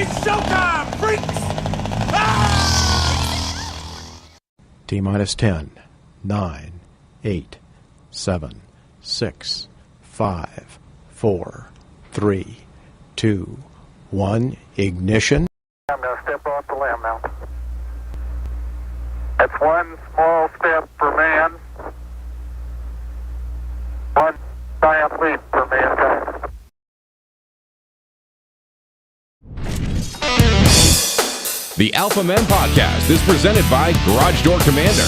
It's showtime, freaks! T-minus 10, 9, 8, 7, 6, 5, 4, 3, 2, 1, ignition. I'm going to step off the limb now. That's one small step for man, one giant leap for mankind. The Alpha Men Podcast is presented by Garage Door Commander.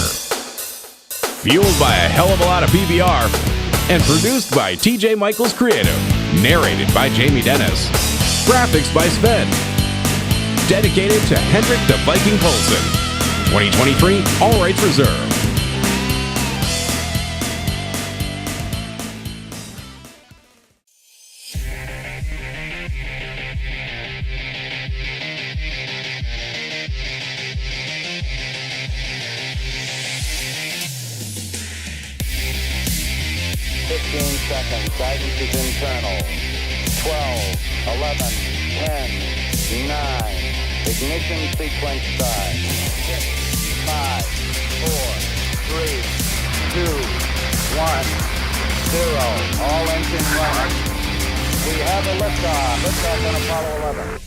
Fueled by a hell of a lot of PBR and produced by TJ Michaels Creative. Narrated by Jamie Dennis. Graphics by Sven. Dedicated to Hendrik the Viking Poulsen. 2023, all rights reserved. Seconds. Guidance is internal. 12, 11, 10, 9. Ignition sequence start. 6, 5, 4, 3, 2, 1, 0. All engine running. We have a liftoff. Liftoff on Apollo 11.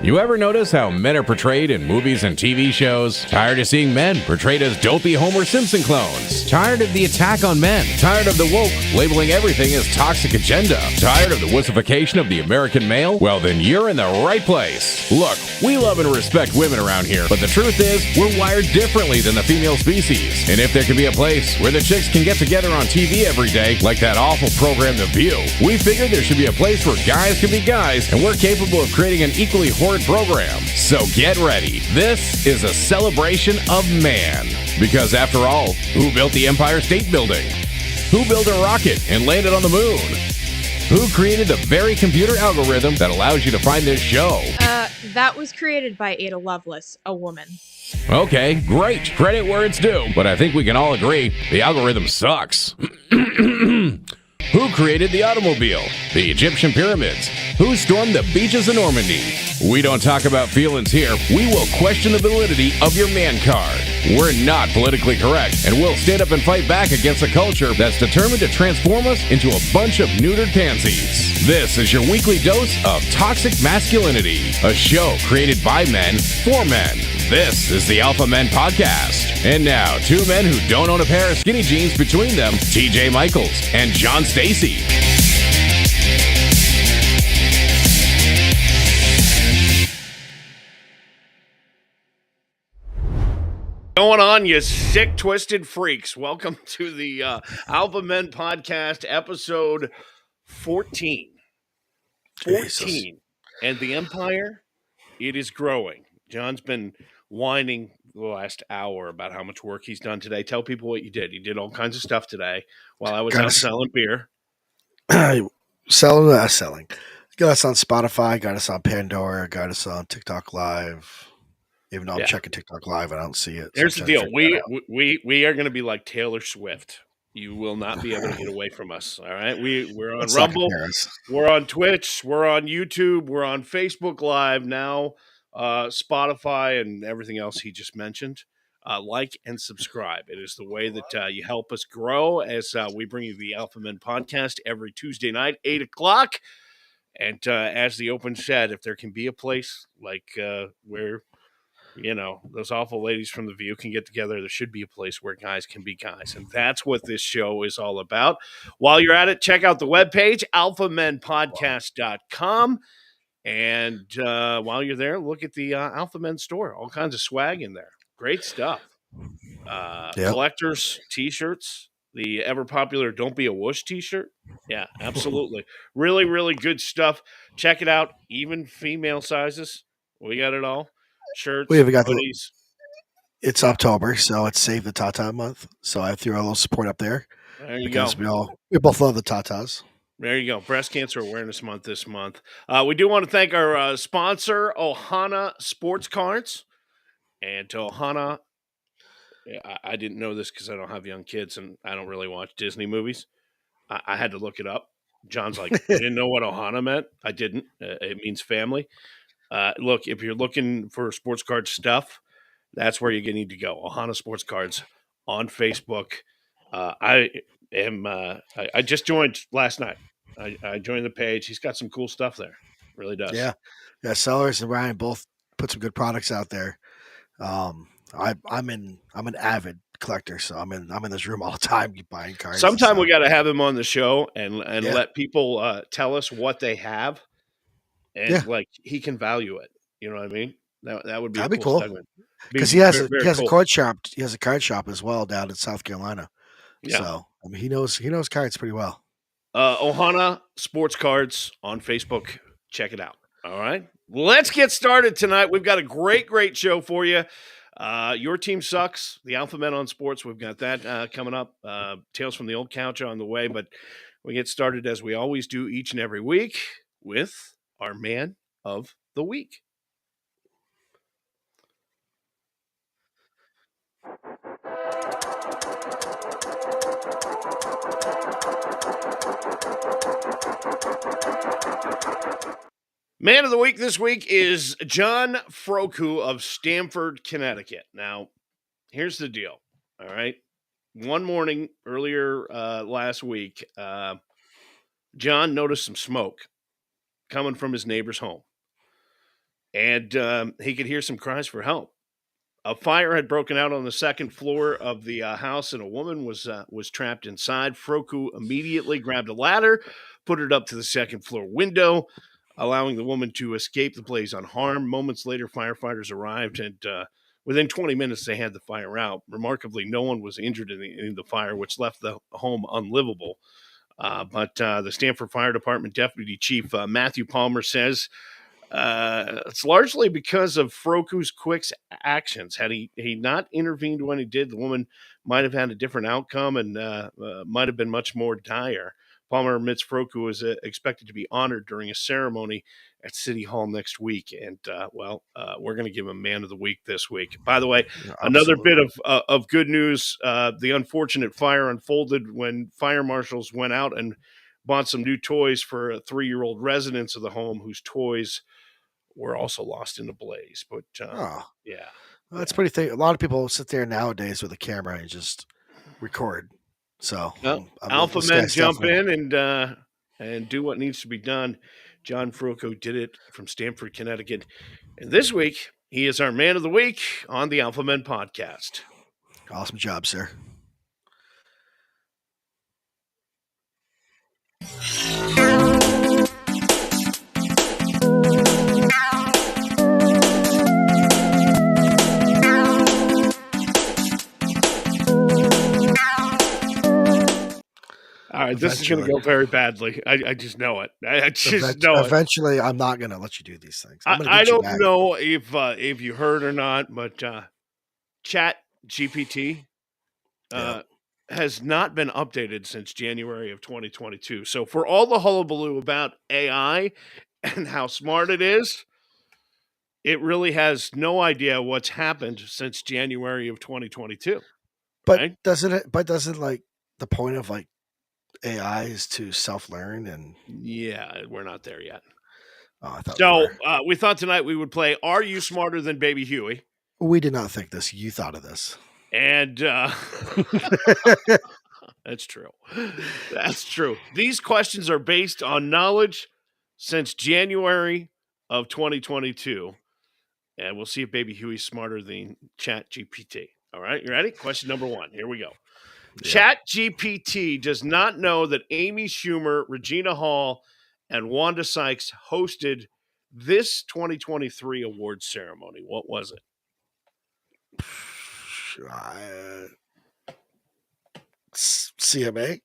You ever notice how men are portrayed in movies and TV shows? Tired of seeing men portrayed as dopey Homer Simpson clones? Tired of the attack on men? Tired of the woke labeling everything as toxic agenda? Tired of the wussification of the American male? Well, then you're in the right place. Look, we love and respect women around here, but the truth is, we're wired differently than the female species. And if there can be a place where the chicks can get together on TV every day, like that awful program The View, we figured there should be a place where guys can be guys, and we're capable of creating an equally horrid program. So get ready. This is a celebration of man. Because after all, who built the Empire State Building? Who built a rocket and landed on the moon? Who created the very computer algorithm that allows you to find this show? That was created by Ada Lovelace, a woman. Okay, great. Credit where it's due. But I think we can all agree the algorithm sucks. Who created the automobile? The Egyptian pyramids? Who stormed the beaches of Normandy? We don't talk about feelings here. We will question the validity of your man card. We're not politically correct, and we'll stand up and fight back against a culture that's determined to transform us into a bunch of neutered pansies. This is your weekly dose of toxic masculinity, a show created by men for men. This is the Alpha Men Podcast. And now, two men who don't own a pair of skinny jeans between them, TJ Michaels and John Stacy. Going on, you sick, twisted freaks. Welcome to the Alpha Men Podcast, episode 14. 14. Jesus. And the Empire, it is growing. John's been whining the last hour about how much work he's done today. Tell people what you did. You did all kinds of stuff today while I was out selling beer. Selling. Got us on Spotify, got us on Pandora, got us on TikTok Live. Even though I'm checking TikTok Live, I don't see it. Here's the deal. We are going to be like Taylor Swift. You will not be able to get away from us. All right. We're on Rumble. We're on Twitch. We're on YouTube. We're on Facebook Live now. Spotify and everything else he just mentioned. Like and subscribe. It is the way that you help us grow as we bring you the Alpha Men Podcast every Tuesday night, 8 o'clock. And as the open said, if there can be a place like where, you know, those awful ladies from The View can get together, there should be a place where guys can be guys. And that's what this show is all about. While you're at it, check out the webpage, alphamenpodcast.com. And while you're there, look at the Alpha Men store. All kinds of swag in there. Great stuff. Collectors, T-shirts, the ever-popular Don't Be a Whoosh T-shirt. Yeah, absolutely. Really, really good stuff. Check it out. Even female sizes. We got it all. Shirts, hoodies. It's October, so it's Save the Tata month. So I threw a little support up there. There you go. We both love the Tatas. There you go. Breast Cancer Awareness Month this month. We do want to thank our sponsor, Ohana Sports Cards. And Ohana, I didn't know this because I don't have young kids and I don't really watch Disney movies. I had to look it up. John's like, I didn't know what Ohana meant. I didn't. It means family. Look, if you're looking for sports card stuff, that's where you need to go. Ohana Sports Cards on Facebook. I just joined last night. I joined the page. He's got some cool stuff there. Really does. Yeah. Sellers and Ryan both put some good products out there. I'm an avid collector, so I'm in this room all the time buying cards. Sometime we got to have him on the show and let people tell us what they have, and like he can value it. You know what I mean? That would be a cool segment. Because he has a card shop. He has a card shop as well down in South Carolina. Yeah. So I mean, he knows cards pretty well. Ohana Sports Cards on Facebook. Check it out. All right, let's get started tonight. We've got a great show for you. Your team sucks. The Alpha Men on Sports. We've got that coming up. Tales from the Old Couch on the way, but we get started as we always do each and every week with our Man of the Week. Man of the Week this week is John Froku of Stamford, Connecticut. Now, here's the deal, all right? One morning earlier last week, John noticed some smoke coming from his neighbor's home, and he could hear some cries for help. A fire had broken out on the second floor of the house, and a woman was trapped inside. Froku immediately grabbed a ladder, put it up to the second floor window, allowing the woman to escape the blaze unharmed. Moments later, firefighters arrived, and within 20 minutes, they had the fire out. Remarkably, no one was injured in the fire, which left the home unlivable. But the Stamford Fire Department Deputy Chief Matthew Palmer says it's largely because of Froku's quick actions. Had he not intervened when he did, the woman might have had a different outcome and might have been much more dire. Palmer admits Froku is expected to be honored during a ceremony at City Hall next week. And, we're going to give him Man of the Week this week. By the way, another bit of good news. The unfortunate fire unfolded when fire marshals went out and bought some new toys for a 3-year-old residents of the home whose toys were also lost in the blaze. But, yeah. Well, that's pretty thing. A lot of people sit there nowadays with a camera and just record. So Alpha Men jump in and do what needs to be done. John Froku did it from Stamford, Connecticut. And this week, he is our Man of the Week on the Alpha Men podcast. Awesome job, sir. All right, this is going to go very badly. I just know it. I just know it. Eventually, I'm not going to let you do these things. I don't know if you heard or not, but Chat GPT has not been updated since January of 2022. So for all the hullabaloo about AI and how smart it is, it really has no idea what's happened since January of 2022. But right? doesn't like the point of like AI is to self-learn and we're not there yet. Oh, I thought so. We thought tonight we would play Are You Smarter Than Baby Huey? We did not think this. You thought of this. And that's true. That's true. These questions are based on knowledge since January of 2022. And we'll see if Baby Huey's smarter than Chat GPT. All right, you ready? Question number 1. Here we go. Yep. Chat GPT does not know that Amy Schumer, Regina Hall, and Wanda Sykes hosted this 2023 awards ceremony. What was it? CMA?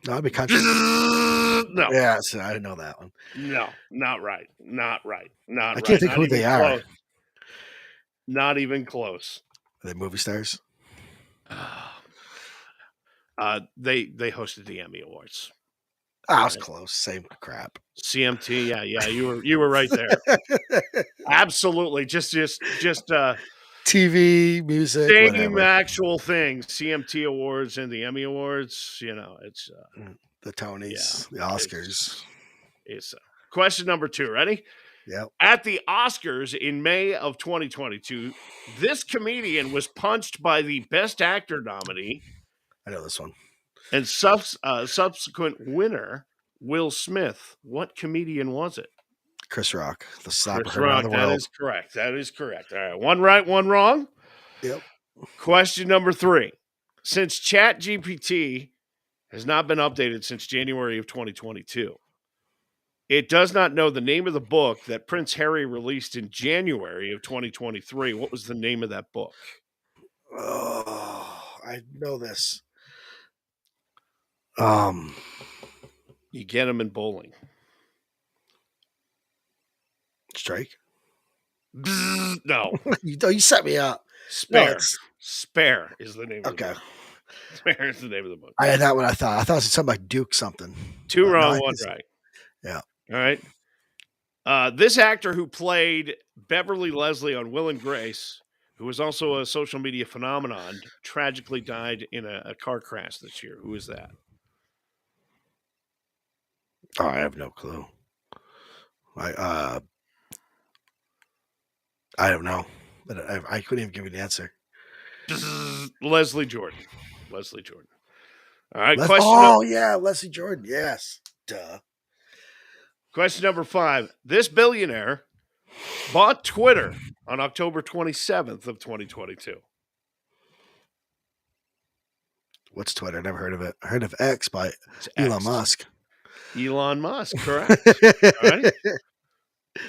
No, it'd be country. No. Yeah, so I didn't know that one. No, not right. I can't think who they are. Not even close. Are they movie stars? They hosted the Emmy Awards. I was close. Same crap. CMT, yeah, you were right there. Absolutely. Just TV, music, Same whatever. actual thing. CMT Awards and the Emmy Awards. It's The Tonys, the Oscars. It's question number 2. Ready? Yep. At the Oscars in May of 2022, this comedian was punched by the Best Actor nominee. I know this one. And subsequent winner, Will Smith. What comedian was it? Chris Rock, the slapper Chris around Rock. the world. That is correct. That is correct. All right. One right, one wrong. Yep. Question number 3. Since ChatGPT has not been updated since January of 2022, it does not know the name of the book that Prince Harry released in January of 2023. What was the name of that book? Oh, I know this. You get him in bowling. Strike? Bzz, no. you set me up. Spare. No, Spare is the name of the okay. book. Spare is the name of the book. I had that one. I thought it was something like Duke something. 2 wrong, no, 1 right. Yeah. All right. This actor who played Beverly Leslie on Will and Grace, who was also a social media phenomenon, tragically died in a car crash this year. Who is that? Oh, I have no clue. I don't know, but I couldn't even give you the answer. Leslie Jordan. Leslie Jordan. All right. Leslie Jordan. Yes. Duh. Question number 5. This billionaire bought Twitter on October 27th of 2022. What's Twitter? Never heard of it. I heard of X by It's Elon X. Musk. Elon Musk, correct. All right.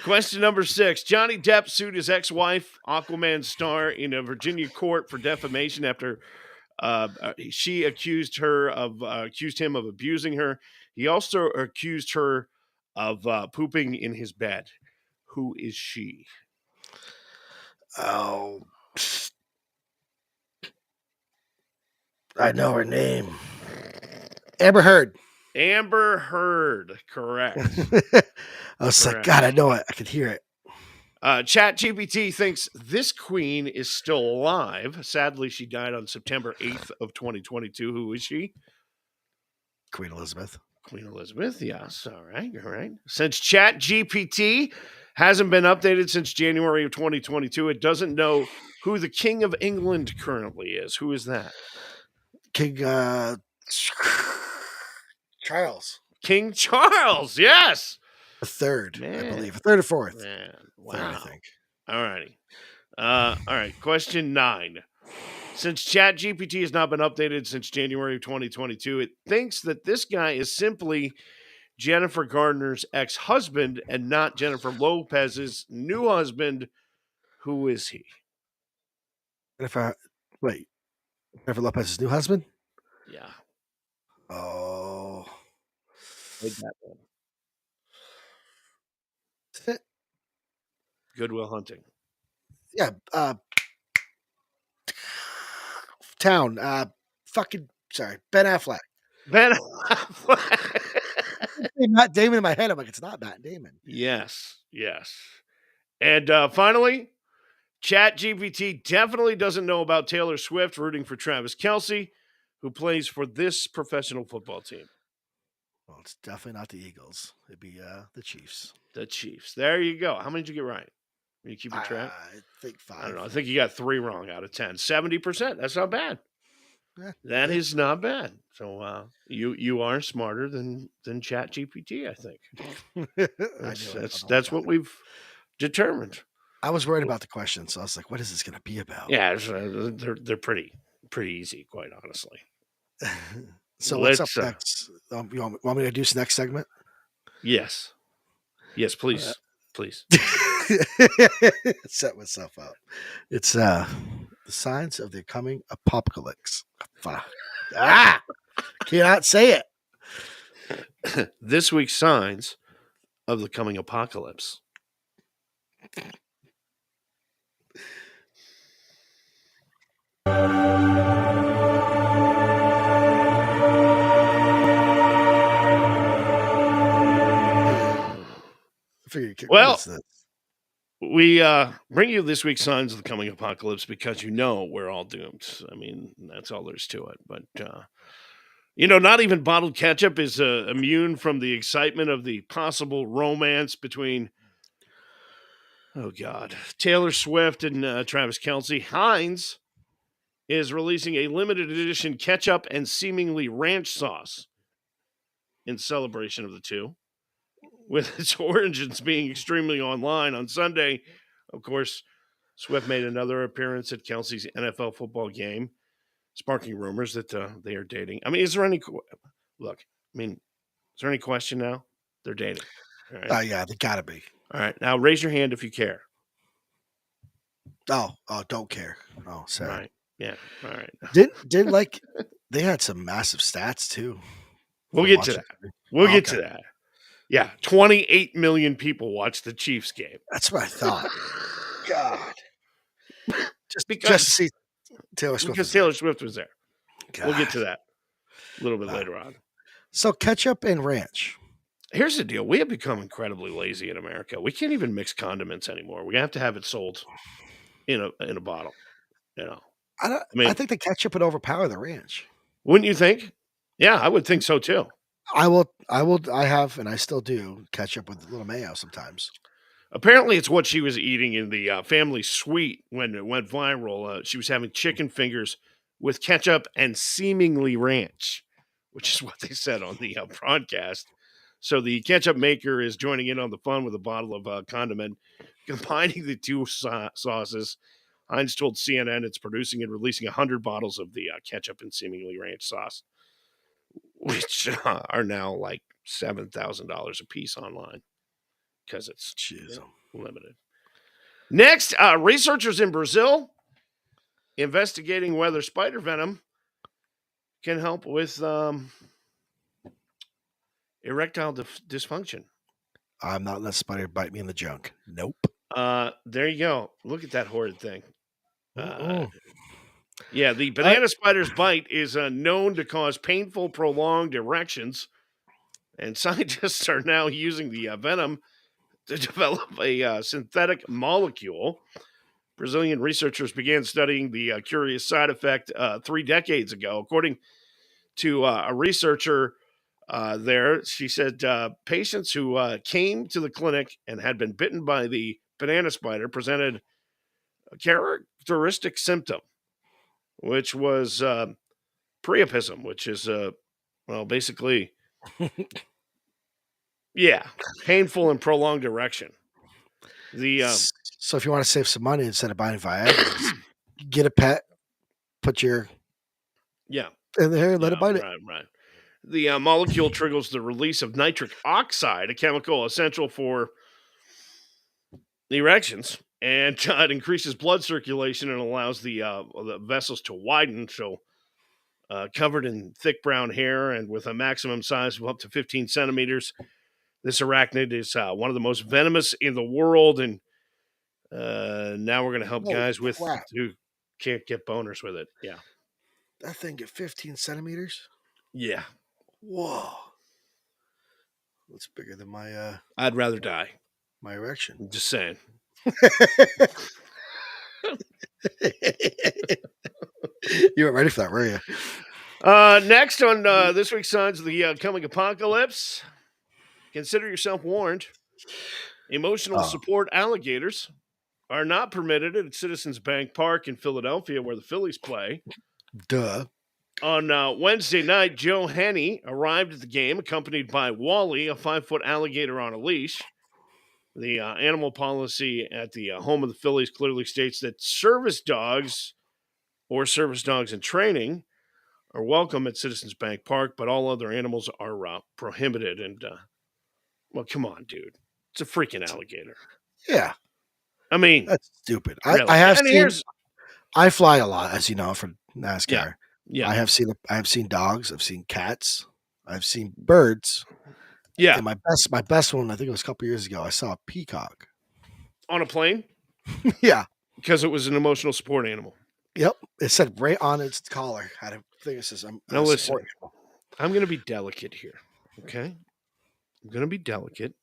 Question number 6. Johnny Depp sued his ex-wife, Aquaman star, in a Virginia court for defamation after she accused him of abusing her. He also accused her of pooping in his bed. Who is she? Oh, I know her name. Amber Heard. Amber Heard, correct. I was like, Correct. God, I know it. I could hear it. ChatGPT thinks this queen is still alive. Sadly, she died on September 8th of 2022. Who is she? Queen Elizabeth. Queen Elizabeth, yes. All right. Since ChatGPT hasn't been updated since January of 2022, it doesn't know who the King of England currently is. Who is that? King Charles. King Charles, yes. The third, Man. I believe. A third or fourth. Man, wow. Third, I think. All righty. All right. Question 9. Since ChatGPT has not been updated since January of 2022, it thinks that this guy is simply Jennifer Gardner's ex-husband and not Jennifer Lopez's new husband. Who is he? Jennifer Lopez's new husband? Yeah. Oh. Good Will Hunting. Yeah. Town. Sorry. Ben Affleck. Ben Affleck. Matt Damon in my head. I'm like, it's not Matt Damon. Yes. And finally, ChatGPT definitely doesn't know about Taylor Swift rooting for Travis Kelce, who plays for this professional football team. Well, it's definitely not the Eagles. It'd be the Chiefs. The Chiefs. There you go. How many did you get right? Are you keeping track? I think 5. I don't know. I think you got 3 wrong out of 10. 70%. That's not bad. Yeah. That is not bad. So you are smarter than ChatGPT, I think. That's what we've determined. I was worried about the question, so I was like, "What is this going to be about?" Yeah, they're pretty easy, quite honestly. So what's up next? You want me to do this next segment? Yes, please. Set myself up. It's the signs of the coming apocalypse. Cannot say it. This week's signs of the coming apocalypse. I figured Well, We bring you this week's signs of the coming apocalypse because we're all doomed. I mean, that's all there's to it. But not even bottled ketchup is immune from the excitement of the possible romance between, oh God, Taylor Swift and Travis Kelce. Heinz is releasing a limited edition ketchup and seemingly ranch sauce in celebration of the two, with its origins being extremely online. On Sunday, of course, Swift made another appearance at Kelsey's NFL football game, sparking rumors that they are dating. I mean, is there any question now? They're dating. All right. Yeah, they gotta be. All right. Now raise your hand if you care. Oh, don't care. Oh, sorry. Right. Yeah. All right. Did like they had some massive stats too. We'll get to that. We'll get to that. Yeah, 28 million people watched the Chiefs game. That's what I thought. God, just to see Taylor Swift. Because Taylor Swift was there. God. We'll get to that a little bit later on. So ketchup and ranch. Here's the deal: we have become incredibly lazy in America. We can't even mix condiments anymore. We have to have it sold in a bottle. I think the ketchup would overpower the ranch. Wouldn't you think? Yeah, I would think so too. I will. I have, and I still do ketchup with a little mayo sometimes. Apparently, it's what she was eating in the family suite when it went viral. She was having chicken fingers with ketchup and seemingly ranch, which is what they said on the broadcast. So the ketchup maker is joining in on the fun with a bottle of condiment, combining the two sauces. Heinz told CNN it's producing and releasing 100 bottles of the ketchup and seemingly ranch sauce, which are now like $7,000 a piece online because it's limited. Next, researchers in Brazil investigating whether spider venom can help with erectile dysfunction. I'm not letting a spider bite me in the junk. Nope. There you go. Look at that horrid thing. Yeah, the banana spider's bite is known to cause painful, prolonged erections, and scientists are now using the venom to develop a synthetic molecule. Brazilian researchers began studying the curious side effect 3 decades ago. According to a researcher there, she said patients who came to the clinic and had been bitten by the banana spider presented a characteristic symptom, which was priapism, which is, basically, painful and prolonged erection. So if you want to save some money instead of buying Viagra, get a pet, put your in there and let it bite it. Right. The molecule triggers the release of nitric oxide, a chemical essential for erections, and it increases blood circulation and allows the vessels to widen. So, covered in thick brown hair and with a maximum size of up to 15 centimeters, this arachnid is one of the most venomous in the world. And now we're going to help guys who can't get boners with it. Yeah. That thing at 15 centimeters? Yeah. Whoa. That's bigger than my I'd rather die. My erection. I'm just saying. You weren't ready for that, were you? Next on this week's Signs of the Coming Apocalypse, consider yourself warned. Emotional support alligators are not permitted at Citizens Bank Park in Philadelphia, where the Phillies play. Duh. On Wednesday night, Joe Henney arrived at the game accompanied by Wally, a 5-foot alligator on a leash. The animal policy at the home of the Phillies clearly states that service dogs or service dogs in training are welcome at Citizens Bank Park, but all other animals are prohibited. And, well, come on, dude. It's a freaking alligator. Yeah. I mean, that's stupid. Really. I fly a lot, as you know, for NASCAR. Yeah. I have seen dogs. I've seen cats. I've seen birds. Yeah. And my best one, I think it was a couple years ago, I saw a peacock. On a plane? Yeah. Because it was an emotional support animal. Yep. It said right on its collar. I think it says, now listen, I'm going to be delicate here. Okay? I'm going to be delicate.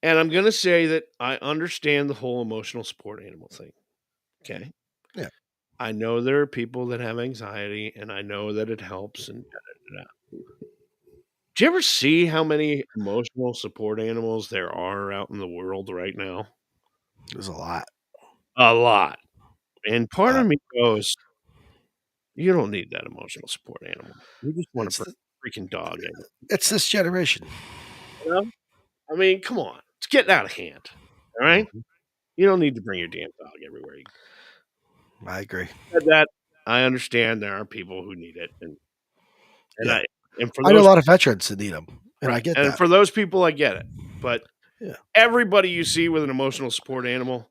And I'm going to say that I understand the whole emotional support animal thing. Okay. Yeah. I know there are people that have anxiety, and I know that it helps. And do you ever see how many emotional support animals there are out in the world right now? There's a lot. A lot. And part Uh, of me goes, you don't need that emotional support animal. You just want to it's bring a freaking dog in. it's this generation. You know? I mean, come on. It's getting out of hand. All right? Mhm. You don't need to bring your damn dog everywhere you I agree. said that. I understand there are people who need it. And Yeah. I and for I know a those lot of veterans that need them, and I right. get And that. for those people, I get it. But Yeah. everybody you see with an emotional support animal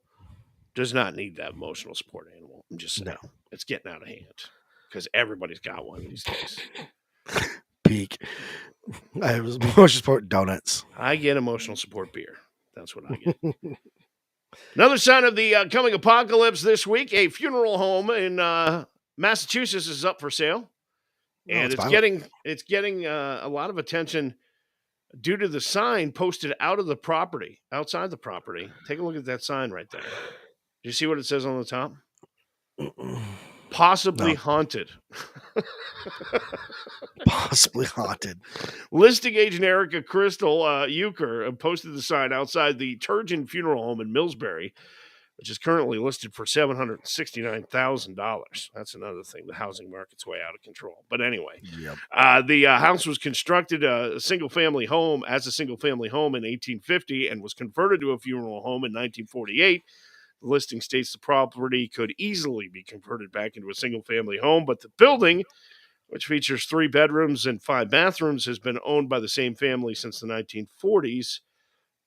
does not need that emotional support animal. I'm just No. saying. It's getting out of hand because everybody's got one these days. Peak. I was emotional support donuts. I get emotional support beer. That's what I get. Another sign of the coming apocalypse this week: a funeral home in Massachusetts is up for sale, No, and it's it's getting a lot of attention due to the sign posted outside the property. Take a look at that sign right there. Do you see what it says on the top? Possibly No. haunted. Possibly haunted. Listing agent Erica Crystal Euchre posted the sign outside the Turgeon Funeral Home in Millsbury, which is currently listed for $769,000. That's another thing. The housing market's way out of control. But anyway, Yep. the house was constructed a single-family home in 1850 and was converted to a funeral home in 1948. The listing states the property could easily be converted back into a single-family home, but the building, which features 3 bedrooms and 5 bathrooms, has been owned by the same family since the 1940s.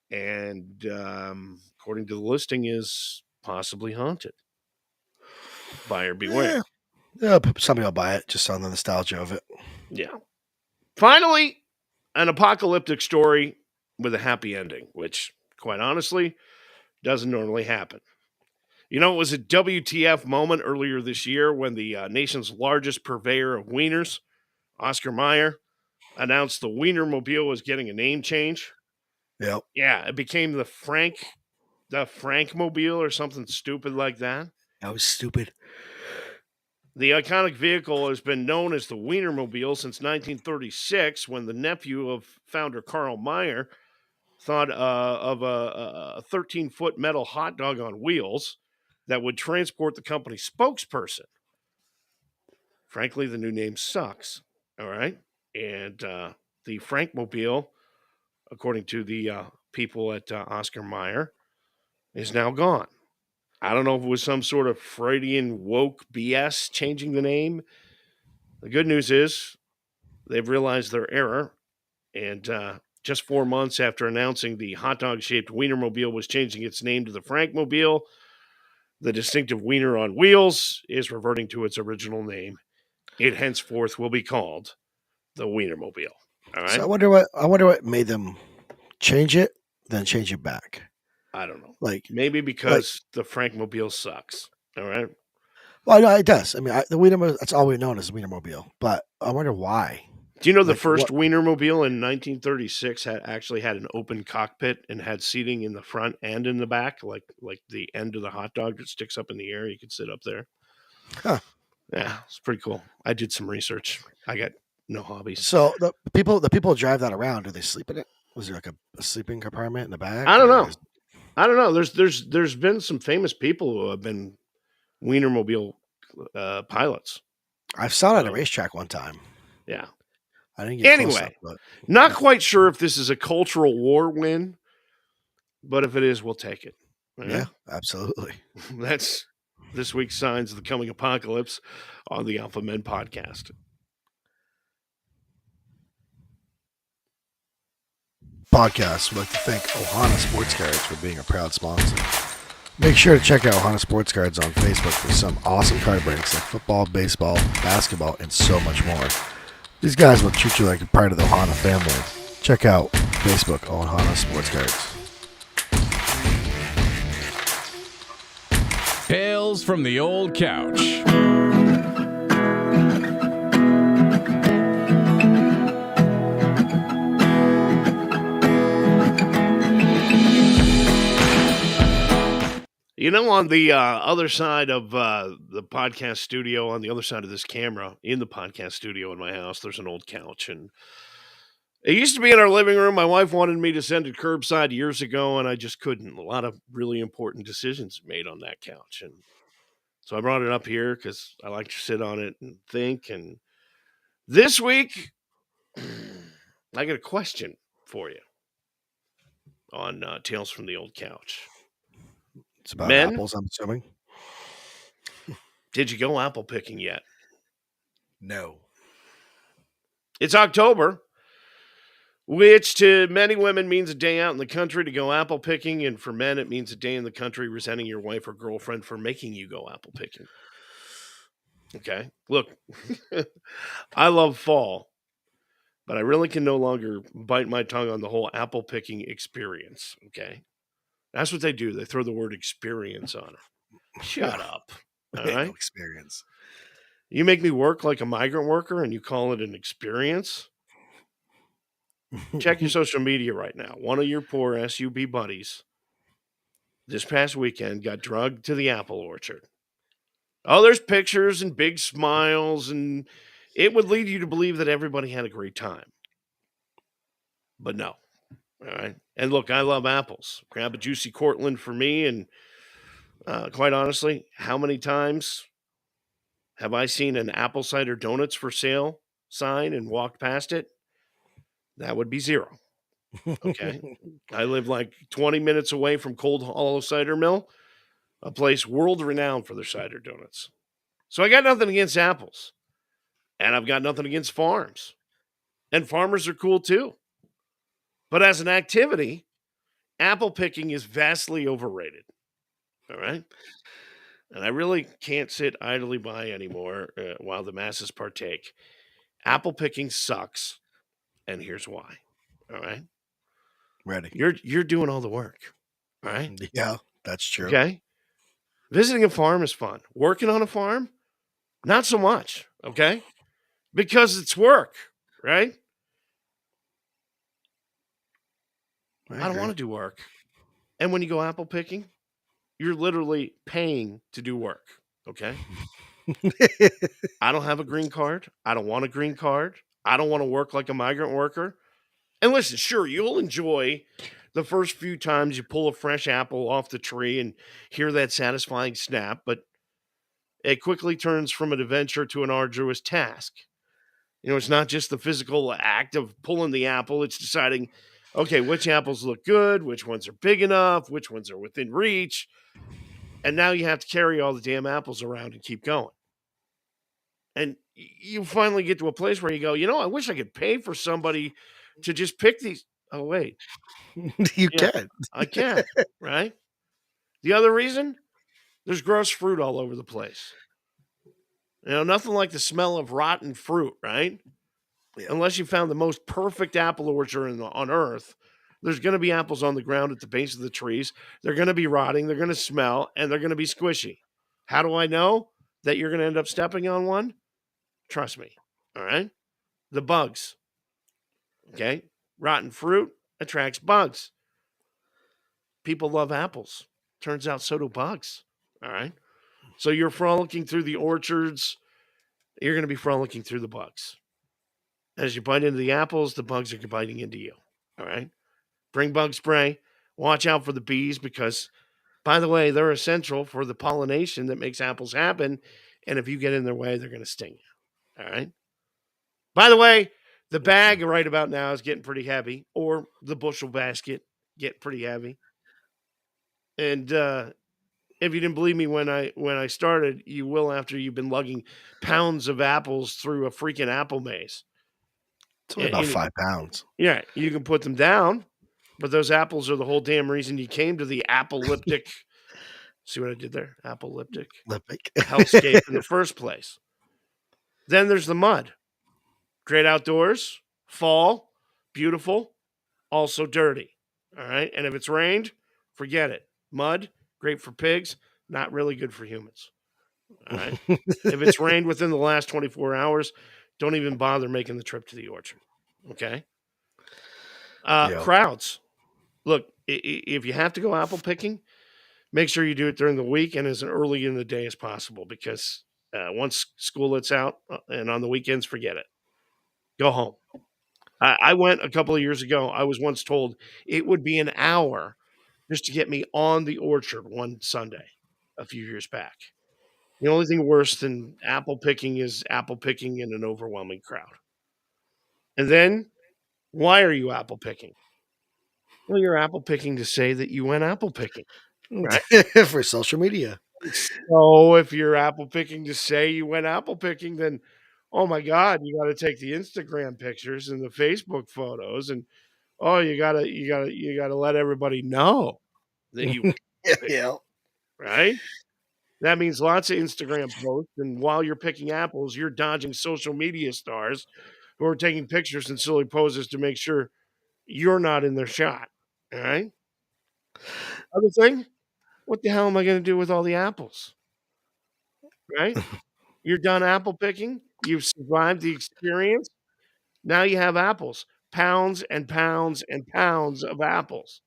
And according to the listing, is possibly haunted. Buyer beware. Yeah, somebody will buy it just on the nostalgia of it. Yeah. Finally, an apocalyptic story with a happy ending, which, quite honestly, doesn't normally happen. You know, it was a WTF moment earlier this year when the nation's largest purveyor of wieners, Oscar Mayer, announced the Wienermobile was getting a name change. Yep. Yeah, it became the Frankmobile or something stupid like that. That was stupid. The iconic vehicle has been known as the Wienermobile since 1936, when the nephew of founder Carl Meyer thought of a 13-foot metal hot dog on wheels that would transport the company's spokesperson. Frankly, the new name sucks. All right. And the Frankmobile, according to the people at Oscar Mayer, is now gone. I don't know if it was some sort of Freudian woke BS changing the name. The good news is they've realized their error. And just 4 months after announcing the hot dog-shaped Wienermobile was changing its name to the Frankmobile, the distinctive wiener on wheels is reverting to its original name. It henceforth will be called the Wienermobile. All right. So I wonder what made them change it, then change it back. I don't know. Like Maybe because the Frankmobile sucks. All right. well, no, it does. I mean, the Wienermobile, that's all we know as Wienermobile. But I wonder why. Do you know the Like, first Wienermobile in 1936 actually had an open cockpit and had seating in the front and in the back, like the end of the hot dog that sticks up in the air. You could sit up there. Huh. Yeah, it's pretty cool. I did some research. I got no hobbies. So the people who drive that around, do they sleep in it? Was there like a sleeping compartment in the back? I don't or know. I don't know. There's been some famous people who have been Wienermobile pilots. I saw it at a racetrack one time. Yeah. I didn't get close Anyway, up, but not quite sure if this is a cultural war win, but if it is, we'll take it. All right? yeah, absolutely. That's this week's Signs of the Coming Apocalypse on the Alpha Men podcast. Podcast. We'd like to thank Ohana Sports Cards for being a proud sponsor. Make sure to check out Ohana Sports Cards on Facebook for some awesome card breaks like football, baseball, basketball, and so much more. These guys will treat you like a part of the Ohana family. Check out Facebook Ohana Sports Cards. Tales from the old couch. On the other side of the podcast studio, on the other side of this camera, in the podcast studio in my house, there's an old couch. And it used to be in our living room. My wife wanted me to send it curbside years ago, and I just couldn't. A lot of really important decisions made on that couch. And so I brought it up here because I like to sit on it and think. And this week, I got a question for you on Tales from the Old Couch. It's about Men? apples, I'm assuming. Did you go apple picking yet? No. It's October, which to many women means a day out in the country to go apple picking, and for men it means a day in the country resenting your wife or girlfriend for making you go apple picking. Okay, look, I love fall, but I really can no longer bite my tongue on the whole apple picking experience, okay? That's what they do. They throw the word experience on it. Shut up, all right? No experience. You make me work like a migrant worker and you call it an experience? Check your social media right now. One of your poor SUB buddies this past weekend got drugged to the apple orchard. Oh, there's pictures and big smiles, and it would lead you to believe that everybody had a great time. But no. All right. And look, I love apples. Grab a juicy Cortland for me. And quite honestly, how many times have I seen an apple cider donuts for sale sign and walked past it? That would be zero. Okay. I live like 20 minutes away from Cold Hollow Cider Mill, a place world renowned for their cider donuts. So I got nothing against apples. And I've got nothing against farms. And farmers are cool too. But as an activity, apple picking is vastly overrated. All right. And I really can't sit idly by anymore while the masses partake. Apple picking sucks. And here's why. All right. Ready. You're doing all the work. All right. Yeah, that's true. Okay. Visiting a farm is fun. Working on a farm, not so much. Okay. Because it's work, right? I don't want to do work. And when you go apple picking, you're literally paying to do work. Okay. I don't have a green card. I don't want a green card. I don't want to work like a migrant worker. And listen, sure, you'll enjoy the first few times you pull a fresh apple off the tree and hear that satisfying snap, but it quickly turns from an adventure to an arduous task. It's not just the physical act of pulling the apple, it's deciding, okay, which apples look good, which ones are big enough, which ones are within reach. And now you have to carry all the damn apples around and keep going. And you finally get to a place where you go, I wish I could pay for somebody to just pick these. Oh, wait. You can. I can, right? The other reason, there's gross fruit all over the place. Nothing like the smell of rotten fruit, right? Yeah. Unless you found the most perfect apple orchard on earth, there's going to be apples on the ground at the base of the trees. They're going to be rotting. They're going to smell, and they're going to be squishy. How do I know that you're going to end up stepping on one? Trust me. All right? The bugs. Okay? Rotten fruit attracts bugs. People love apples. Turns out so do bugs. All right? So you're frolicking through the orchards. You're going to be frolicking through the bugs. As you bite into the apples, the bugs are biting into you. All right? Bring bug spray. Watch out for the bees because, by the way, they're essential for the pollination that makes apples happen. And if you get in their way, they're going to sting you. All right? By the way, the bag right about now is getting pretty heavy, or the bushel basket getting pretty heavy. And if you didn't believe me when I started, you will after you've been lugging pounds of apples through a freaking apple maze. It's only about 5 pounds. Yeah, you can put them down, but those apples are the whole damn reason you came to the apocalyptic. See what I did there? Apocalyptic hellscape in the first place. Then there's the mud. Great outdoors, fall, beautiful, also dirty. All right, and if it's rained, forget it. Mud, great for pigs, not really good for humans. All right. If it's rained within the last 24 hours, don't even bother making the trip to the orchard. Okay. Crowds. Look, if you have to go apple picking, Make sure you do it during the week and as early in the day as possible, because once school lets out and on the weekends, forget it. Go home. I went a couple of years ago. I was once told it would be an hour just to get me on the orchard one Sunday a few years back. The only thing worse than apple picking is apple picking in an overwhelming crowd. And then, why are you apple picking? Well, you're apple picking to say that you went apple picking, right? For social media. So if you're apple picking to say you went apple picking, then oh my God, you got to take the Instagram pictures and the Facebook photos, and oh, you gotta let everybody know that you picked, Yeah. right? That means lots of Instagram posts, and while you're picking apples, you're dodging social media stars who are taking pictures and silly poses to make sure you're not in their shot. All right. Other thing, what the hell am I going to do with all the apples? Right? You're done apple picking. You've survived the experience. Now you have apples, pounds and pounds and pounds of apples.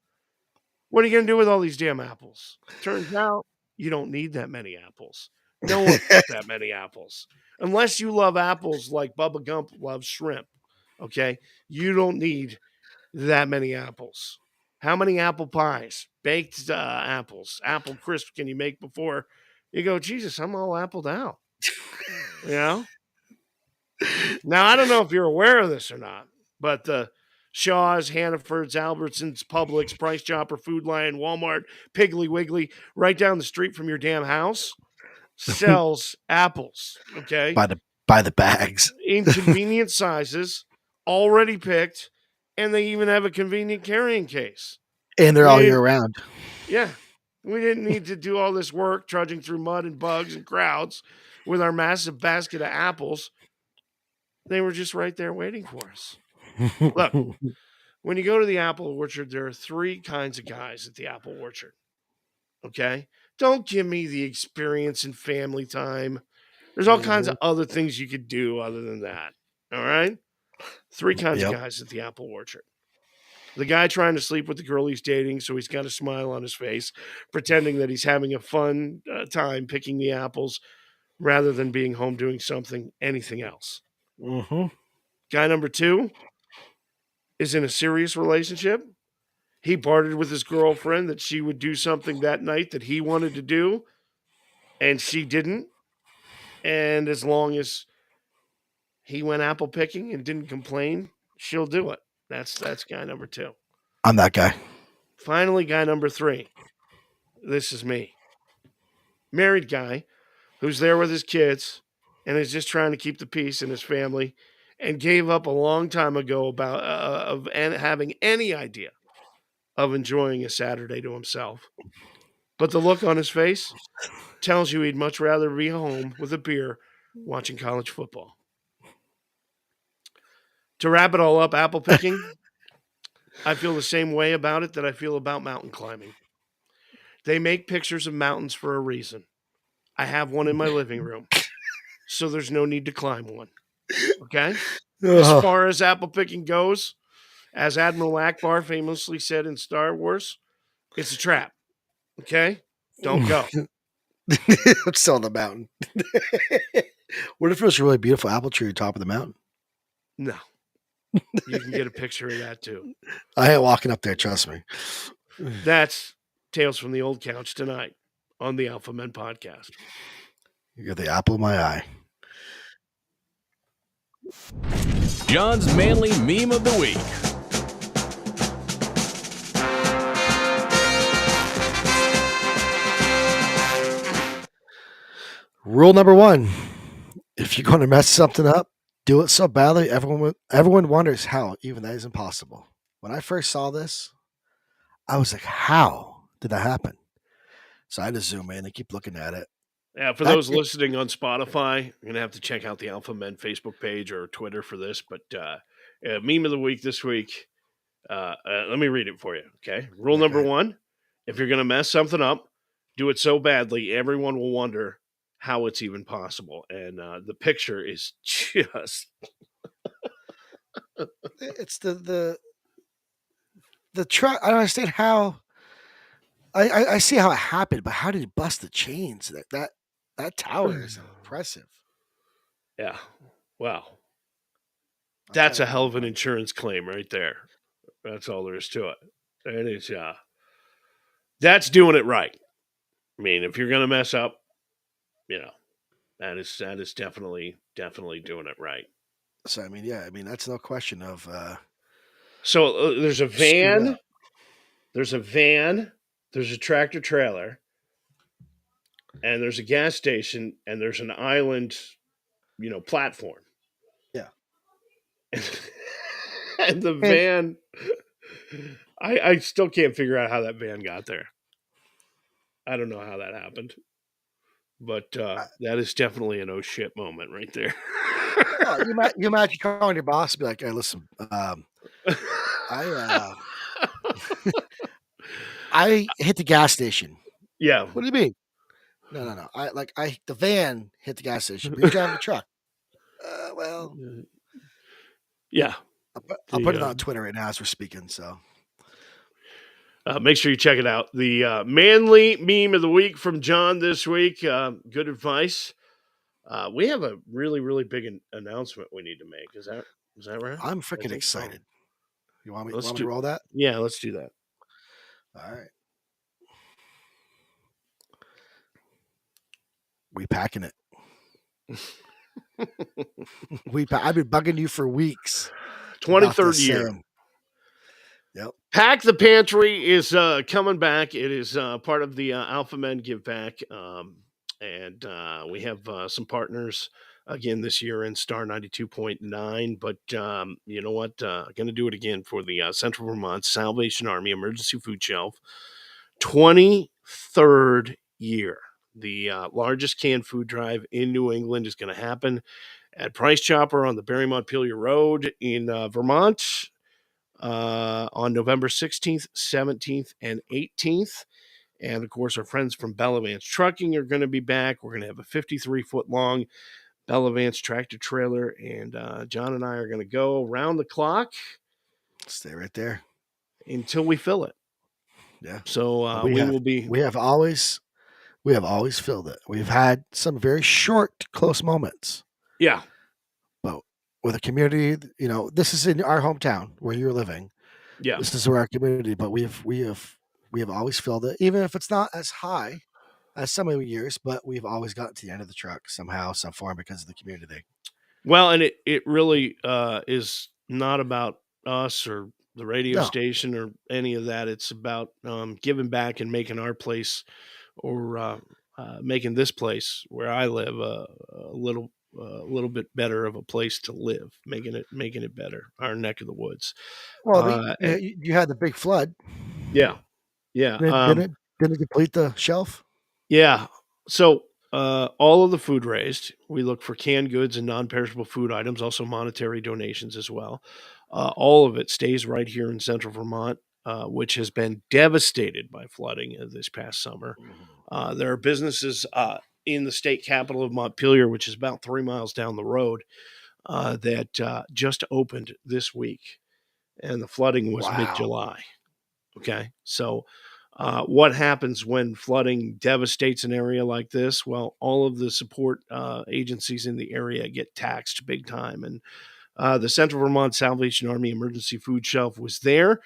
What are you going to do with all these damn apples? Turns out you don't need that many apples. No one wants that many apples. Unless you love apples like Bubba Gump loves shrimp. Okay? You don't need that many apples. How many apple pies, baked apples, apple crisp can you make before you go, Jesus, I'm all appled out? You know? Now, I don't know if you're aware of this or not, but the Shaw's, Hannaford's, Albertsons, Publix, Price Chopper, Food Lion, Walmart, Piggly Wiggly, right down the street from your damn house, sells apples, okay? By the bags. In convenient sizes, already picked, and they even have a convenient carrying case. And they're all year round. Yeah. We didn't need to do all this work trudging through mud and bugs and crowds with our massive basket of apples. They were just right there waiting for us. Look, when you go to the apple orchard, there are 3 kinds of guys at the apple orchard. Okay? Don't give me the experience and family time. There's all kinds of other things you could do other than that. All right? 3 kinds of guys at the apple orchard. The guy trying to sleep with the girl he's dating, so he's got a smile on his face, pretending that he's having a fun time picking the apples rather than being home doing anything else. Mm-hmm. Guy number 2 is in a serious relationship. He bartered with his girlfriend that she would do something that night that he wanted to do, and she didn't. And as long as he went apple picking and didn't complain, she'll do it. That's guy number 2. I'm that guy. Finally, guy number 3. This is me. Married guy who's there with his kids and is just trying to keep the peace in his family, and gave up a long time ago about of having any idea of enjoying a Saturday to himself. But the look on his face tells you he'd much rather be home with a beer watching college football. To wrap it all up, apple picking, I feel the same way about it that I feel about mountain climbing. They make pictures of mountains for a reason. I have one in my living room, so there's no need to climb one. Okay? As far as apple picking goes, as Admiral Akbar famously said in Star Wars, it's a trap. Okay? Don't go. I'm still on the mountain. What if there's a really beautiful apple tree at the top of the mountain? No. You can get a picture of that too. I ain't walking up there, trust me. That's Tales from the Old Couch tonight on the Alpha Men Podcast. You're the apple of my eye. John's manly meme of the week. Rule number 1. If you're going to mess something up, do it so badly everyone wonders how. Even that is impossible. When I first saw this, I was like, how did that happen? So I had to zoom in and keep looking at it. Yeah, for those listening on Spotify, you're going to have to check out the Alpha Men Facebook page or Twitter for this. But meme of the week this week, let me read it for you, okay? Rule number 1, if you're going to mess something up, do it so badly everyone will wonder how it's even possible. And the picture is just... It's the truck. I don't understand how I see how it happened, but how did he bust the chains? That tower is impressive. Yeah. Wow. That's a hell of an insurance claim right there. That's all there is to it. And it's that's doing it right. I mean, if you're gonna mess up, that is definitely doing it right. So I mean that's no question of So there's a screwed van, up. there's a tractor trailer, and there's a gas station, and there's an island, platform. Yeah. And the And van, I still can't figure out how that van got there. I don't know how that happened, but that is definitely an oh shit moment right there. you imagine calling your boss and be like, "Hey, listen, I I hit the gas station." Yeah. What do you mean? No. The van hit the gas station. But you're driving the truck. Well, Yeah. I'll put it on Twitter right now as we're speaking. So make sure you check it out. The manly meme of the week from John this week. Good advice. We have a really, really big announcement we need to make. Is that right? I'm freaking excited. So. You want me to roll that? Yeah, let's do that. All right. We packing it. I've been bugging you for weeks. 23rd year. Yep. Pack the Pantry is coming back. It is part of the Alpha Men Give Back. And we have some partners again this year in Star 92.9. But you know what? Going to do it again for the Central Vermont Salvation Army Emergency Food Shelf. 23rd year. The largest canned food drive in New England is going to happen at Price Chopper on the Barry Montpelier Road in Vermont on November 16th, 17th, and 18th. And, of course, our friends from Bellavance Trucking are going to be back. We're going to have a 53-foot-long Bellavance tractor trailer, and John and I are going to go around the clock. Stay right there. Until we fill it. Yeah. So we have always filled it. We've had some very short, close moments. Yeah. But with a community, this is in our hometown where you're living. Yeah. This is our community, but we have always filled it, even if it's not as high as some of the years, but we've always gotten to the end of the truck somehow, some form because of the community. Well, and it really is not about us or the radio station or any of that. It's about giving back and making our place or making this place where I live a little bit better of a place to live, making it better, our neck of the woods. Well, you had the big flood. Yeah. Didn't it deplete the shelf? Yeah. So all of the food raised, we look for canned goods and non-perishable food items, also monetary donations as well. All of it stays right here in Central Vermont, which has been devastated by flooding this past summer. There are businesses in the state capital of Montpelier, which is about 3 miles down the road, that just opened this week, and the flooding was mid-July. Okay, so what happens when flooding devastates an area like this? Well, all of the support agencies in the area get taxed big time, and the Central Vermont Salvation Army Emergency Food Shelf was there,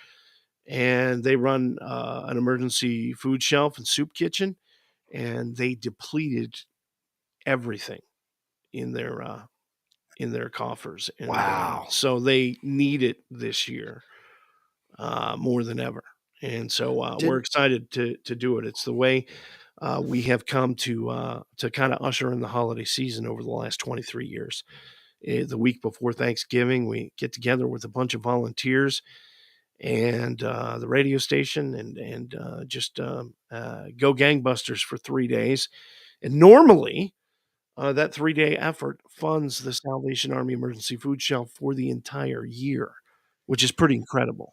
and they run an emergency food shelf and soup kitchen, and they depleted everything in their coffers. And, so they need it this year more than ever. And so we're excited to do it. It's the way we have come to kind of usher in the holiday season over the last 23 years. The week before Thanksgiving, we get together with a bunch of volunteers and the radio station and just go gangbusters for 3 days. And normally that 3-day effort funds the Salvation Army Emergency Food Shelf for the entire year, which is pretty incredible.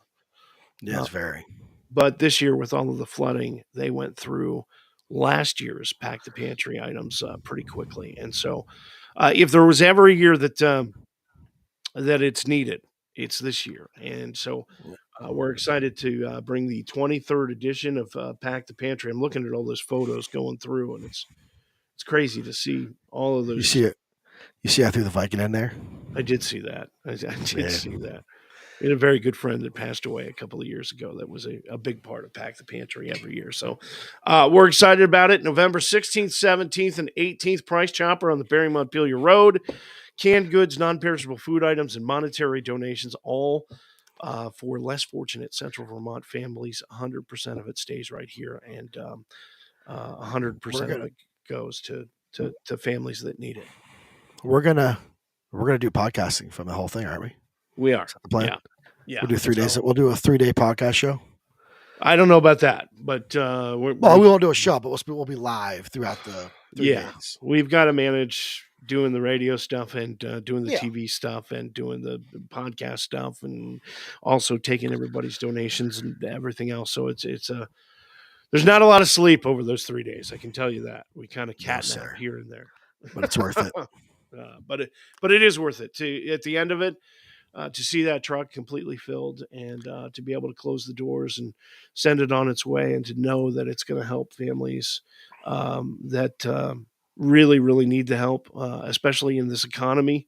Yes, very. But this year, with all of the flooding, they went through last year's Pack the Pantry items pretty quickly. And so if there was ever a year that it's needed, it's this year. And so We're excited to bring the 23rd edition of Pack the Pantry. I'm looking at all those photos going through, and it's crazy to see all of those. You see it. You see I threw the Viking in there? I did see that. I did see that. We had a very good friend that passed away a couple of years ago. That was a big part of Pack the Pantry every year. So we're excited about it. November 16th, 17th, and 18th, Price Chopper on the Barry Montpelier Road. Canned goods, non-perishable food items, and monetary donations, all for less fortunate Central Vermont families. 100% of it stays right here, and 100% of it goes to families that need it. We're gonna do podcasting from the whole thing, aren't we? We are. The plan? Yeah. We'll do 3 days. We'll do a 3-day podcast show. I don't know about that, but we won't do a show, but we'll be live throughout the 3 days. We've got to manage doing the radio stuff and doing the TV stuff and doing the podcast stuff and also taking everybody's donations and everything else. So it's there's not a lot of sleep over those 3 days. I can tell you that. We kind of catnap here and there, but it's worth it. But it is worth it to at the end of it. To see that truck completely filled and to be able to close the doors and send it on its way and to know that it's going to help families that really, really need the help, especially in this economy.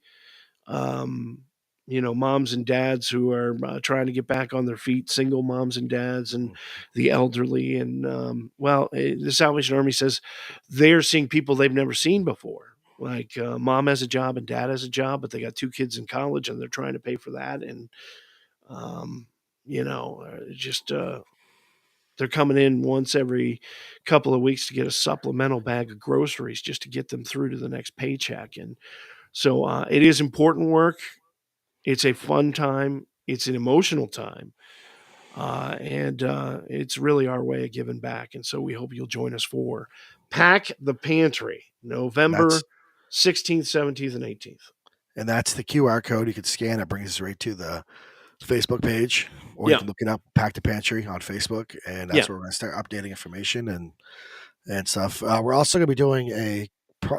Moms and dads who are trying to get back on their feet, single moms and dads and the elderly. And, the Salvation Army says they're seeing people they've never seen before. Like mom has a job and dad has a job, but they got 2 kids in college and they're trying to pay for that. And, they're coming in once every couple of weeks to get a supplemental bag of groceries just to get them through to the next paycheck. And so it is important work. It's a fun time. It's an emotional time. And it's really our way of giving back. And so we hope you'll join us for Pack the Pantry, November 16th, 17th, and 18th. And that's the QR code. You can scan it, brings us right to the Facebook page, or you can look it up, Pack the Pantry on Facebook, and that's where we're going to start updating information and stuff. We're also going to be doing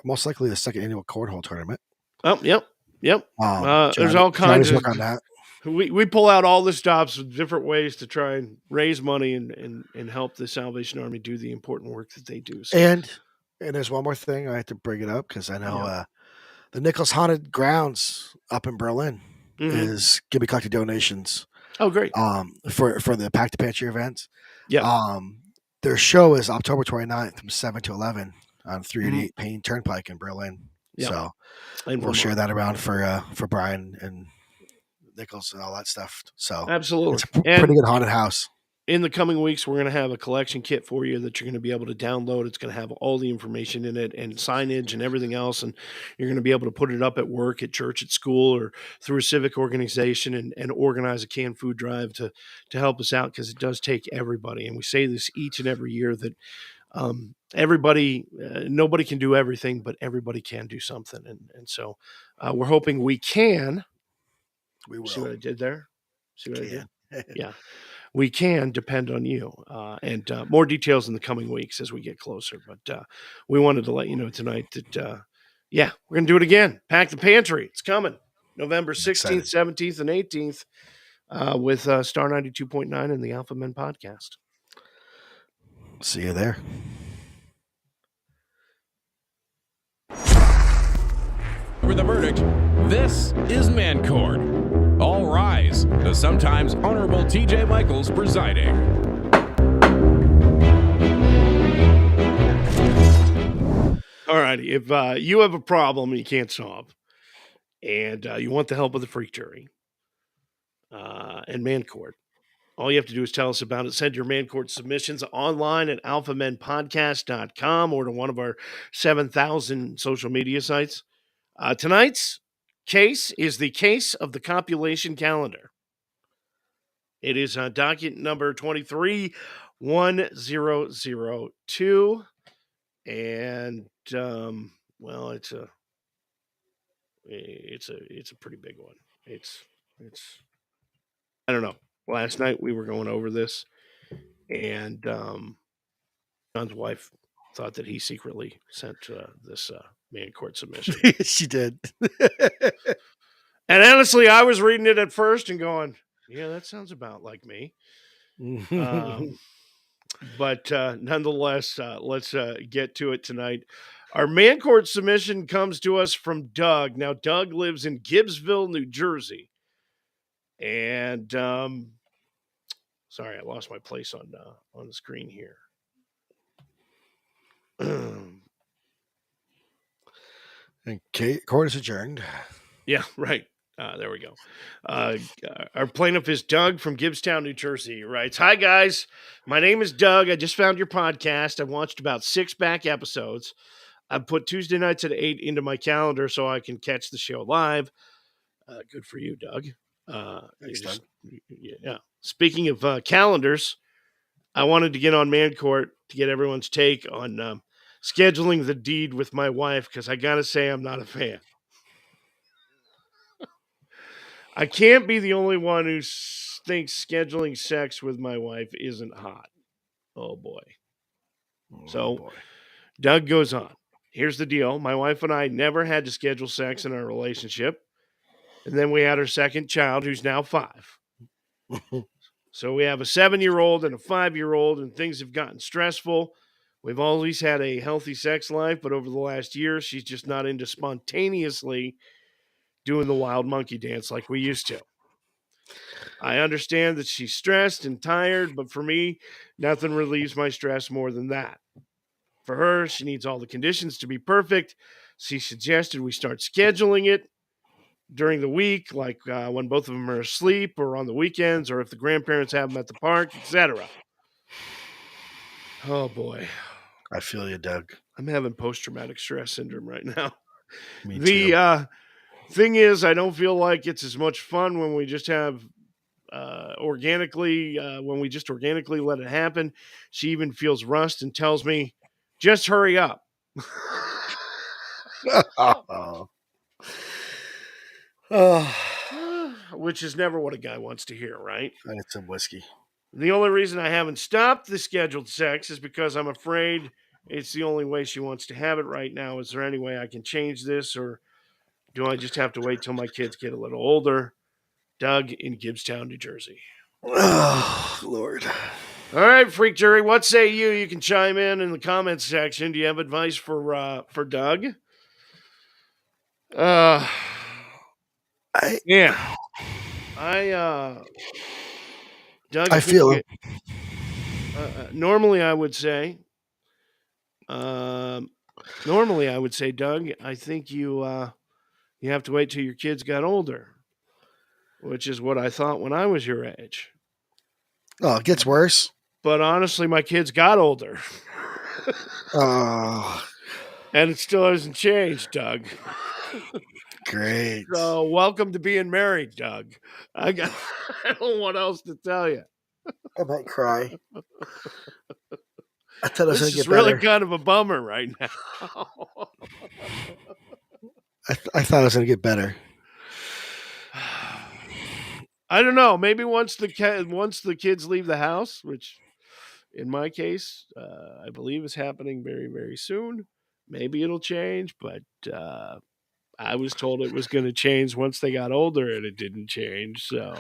most likely the second annual cornhole tournament. Oh, yep. There's all kinds of on that. We pull out all the stops with different ways to try and raise money and help the Salvation Army do the important work that they do. So. And there's one more thing I have to bring it up because I know the Nichols Haunted Grounds up in Berlin is going to be collecting donations. Oh, great! For the Pack the Pantry event. Yeah. Their show is October 29th from 7 to 11 on 388 Payne Turnpike in Berlin. Yeah. So we'll share that around for Brian and Nichols and all that stuff. So absolutely, it's a pretty good haunted house. In the coming weeks, we're going to have a collection kit for you that you're going to be able to download. It's going to have all the information in it and signage and everything else. And you're going to be able to put it up at work, at church, at school, or through a civic organization and organize a canned food drive to help us out because it does take everybody. And we say this each and every year that everybody, nobody can do everything, but everybody can do something. And so we're hoping we can. We will. See what I did there? See what I did? Yeah. We can depend on you and more details in the coming weeks as we get closer. But we wanted to let you know tonight that, we're going to do it again. Pack the Pantry. It's coming November 16th, 17th, and 18th with Star 92.9 and the Alpha Men podcast. See you there. For the verdict, this is Manhood. All rise. The sometimes honorable T.J. Michaels presiding. All righty. If you have a problem you can't solve and you want the help of the Freak Jury and Man Court, all you have to do is tell us about it. Send your Man Court submissions online at alphamenpodcast.com or to one of our 7,000 social media sites. Tonight's case is the case of the copulation calendar. It is docket number 231002, and it's a pretty big one. It's I don't know. Last night we were going over this, and John's wife thought that he secretly sent this Man Court submission. She did. And honestly, I was reading it at first and going, Yeah, that sounds about like me. But nonetheless, let's get to it tonight. Our man court submission comes to us from Doug. Now, Doug lives in Gibbsville, New Jersey. And sorry, I lost my place on the screen here. Okay, court is adjourned. Yeah, right. There we go. Our plaintiff is Doug from Gibbstown, New Jersey. He writes, "Hi, guys. My name is Doug. I just found your podcast. I've watched about 6 back episodes. I've put Tuesday nights at 8 into my calendar so I can catch the show live. Good for you, Doug. Thanks, Doug. Yeah. Speaking of calendars, I wanted to get on Man Court to get everyone's take on scheduling the deed with my wife because I got to say I'm not a fan. I can't be the only one who thinks scheduling sex with my wife isn't hot. Oh, boy. Doug goes on. Here's the deal. My wife and I never had to schedule sex in our relationship. And then we had our second child, who's now 5. So we have a 7-year-old and a 5-year-old, and things have gotten stressful. We've always had a healthy sex life, but over the last year, she's just not into spontaneously doing the wild monkey dance like we used to. I understand that she's stressed and tired, but for me, nothing relieves my stress more than that. For her, she needs all the conditions to be perfect. She suggested we start scheduling it during the week, like when both of them are asleep or on the weekends, or if the grandparents have them at the park, etc. Oh, boy. I feel you, Doug. I'm having post-traumatic stress syndrome right now. Me The too. Thing is, I don't feel like it's as much fun when we just have when we just organically let it happen. She even feels rust and tells me, just hurry up. Which is never what a guy wants to hear, right? I need some whiskey. The only reason I haven't stopped the scheduled sex is because I'm afraid it's the only way she wants to have it right now. Is there any way I can change this, or do I just have to wait till my kids get a little older? Doug in Gibbstown, New Jersey. Oh, Lord. All right, Freak Jury, what say you? You can chime in the comments section. Do you have advice for Doug? Doug, I feel him. Normally I would say, Doug, I think you have to wait till your kids got older, which is what I thought when I was your age. Oh, it gets worse. But honestly, my kids got older. And it still hasn't changed, Doug. Great. So welcome to being married, Doug. I don't know what else to tell you. I might cry. I thought it was This going to get is really better. kind of a bummer right now. I thought it was going to get better. I don't know. Maybe once the kids leave the house, which in my case, I believe is happening very, very soon. Maybe it'll change, but I was told it was going to change once they got older, and it didn't change. So,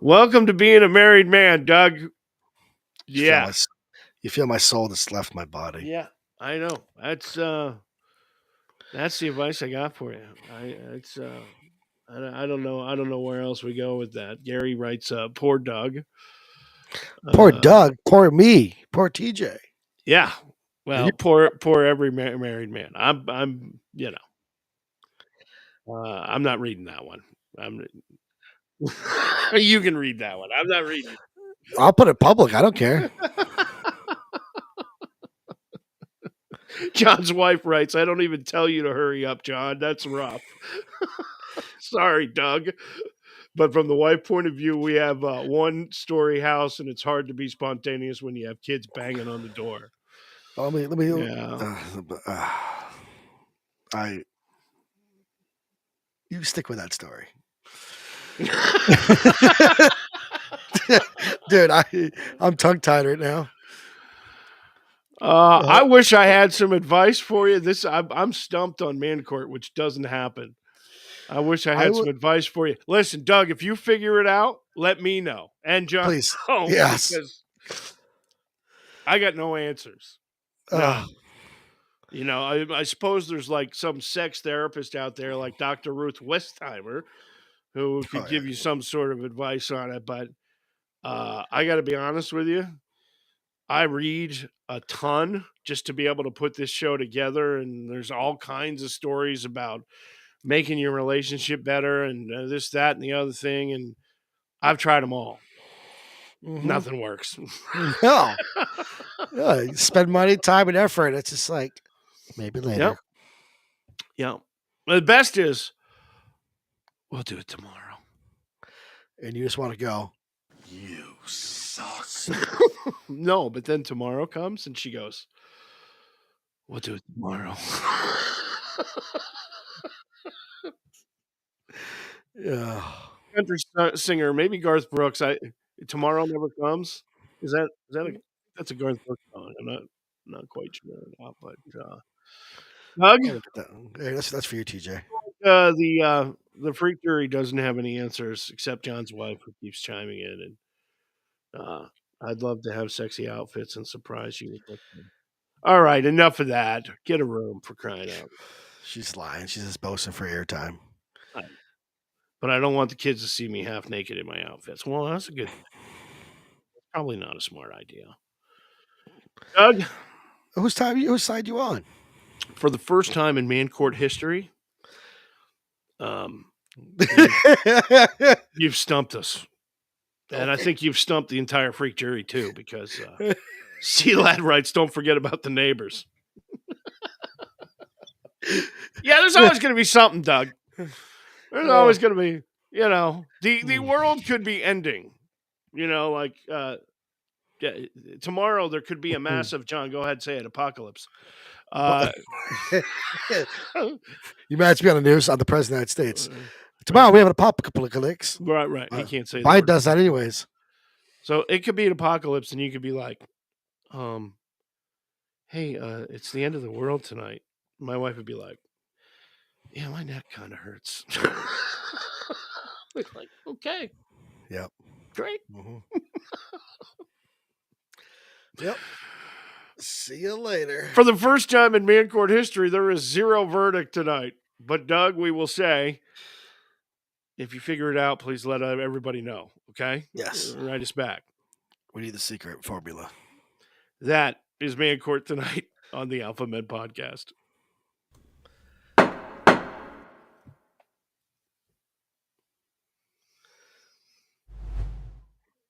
welcome to being a married man, Doug. Yeah, you feel my soul that's left my body. Yeah, I know. That's the advice I got for you. I don't know. I don't know where else we go with that. Gary writes, "Poor Doug." Poor Doug. Poor me. Poor TJ. Yeah. Well, poor every married man. I'm I'm not reading that one. You can read that one. I'm not reading it. I'll put it public. I don't care. John's wife writes, "I don't even tell you to hurry up, John. That's rough." Sorry, Doug. But from the wife point of view, we have a 1-story house, and it's hard to be spontaneous when you have kids banging on the door. Let me. Yeah. You stick with that story. Dude, I'm tongue-tied right now. I wish I had some advice for you. I'm stumped on Man Court, which doesn't happen. I wish I had some advice for you. Listen, Doug, if you figure it out, let me know. And John, please, yes, because I got no answers. None. I suppose there's like some sex therapist out there, like Dr. Ruth Westheimer, who could give you some sort of advice on it. But I got to be honest with you. I read a ton just to be able to put this show together, and there's all kinds of stories about making your relationship better and this, that, and the other thing. And I've tried them all. Mm-hmm. Nothing works. No. You spend money, time, and effort. It's just like, maybe later. Yep. The best is, we'll do it tomorrow. And you just want to go, you suck. No, but then tomorrow comes and she goes, we'll do it tomorrow. Yeah. Country singer, maybe Garth Brooks. Tomorrow never comes. Is that that's a Garth Brooks song? I'm not quite sure about, but Doug, hey, that's for you, TJ. The freak jury doesn't have any answers except John's wife, who keeps chiming in, and I'd love to have sexy outfits and surprise you with them. All right, enough of that. Get a room, for crying out. She's lying. She's just boasting for airtime. But I don't want the kids to see me half naked in my outfits. Well, that's a good. Probably not a smart idea. Doug, whose side you on? For the first time in man court history, you've stumped us. And I think you've stumped the entire freak jury too, because C-Lad writes, don't forget about the neighbors. Yeah, there's always going to be something, Doug. There's always going to be, the world could be ending. Tomorrow there could be a massive, John, go ahead, say it, apocalypse. You might be on the news on the President of the United States. Tomorrow we have an apocalypse. Right. He can't say that. Biden does that anyways. So it could be an apocalypse, and you could be like, hey, it's the end of the world tonight. My wife would be like, yeah, my neck kind of hurts. Like, okay. Yep. Great. Mm-hmm. Yep. See you later. For the first time in man court history, there is zero verdict tonight. But, Doug, we will say, if you figure it out, please let everybody know, okay? Yes. Write us back. We need the secret formula. That is Man Court tonight on the Alpha Med Podcast.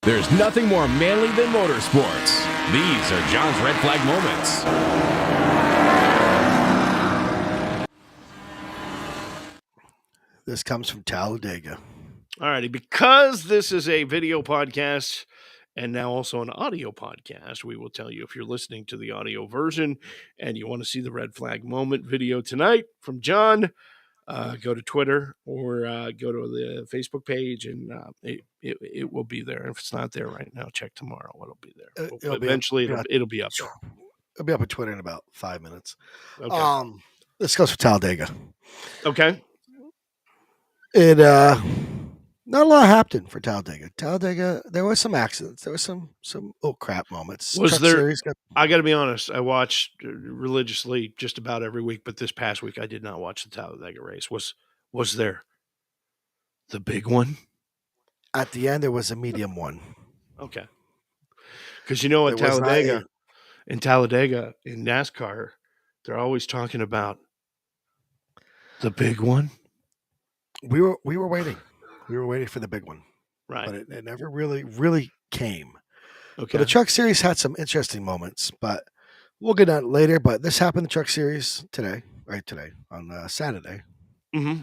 There's nothing more manly than motorsports. These are John's red flag moments. This comes from Talladega. All righty. Because this is a video podcast and now also an audio podcast, we will tell you, if you're listening to the audio version and you want to see the red flag moment video tonight from John, go to Twitter or go to the Facebook page, and it will be there. If it's not there right now, check tomorrow. It'll be there. Eventually, it'll be up there. It'll be up on Twitter in about 5 minutes. Okay. This goes for Talladega. Okay. It not a lot happened for Talladega. Talladega, there was some accidents. There was some oh crap moments. Was there? I got to be honest. I watched religiously just about every week, but this past week I did not watch the Talladega race. Was there the big one? At the end, there was a medium one. Okay. Because you know what, in Talladega in NASCAR, they're always talking about the big one. We were waiting. We were waiting for the big one, right? But it never really came. Okay. But the Truck Series had some interesting moments, but we'll get on it later. But this happened in the Truck Series today on Saturday. Mm-hmm.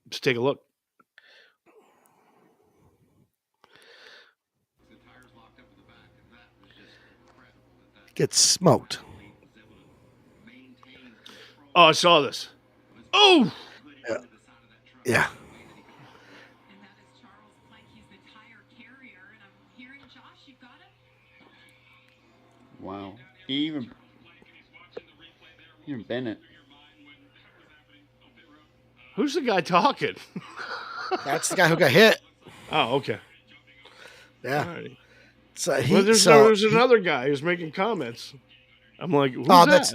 Let's take a look. Gets smoked. Oh, I saw this. Oh, yeah. Wow. Even Bennett. Who's the guy talking? That's the guy who got hit. Oh, okay. Yeah. Alrighty. So there's another guy who's making comments. I'm like, who's that?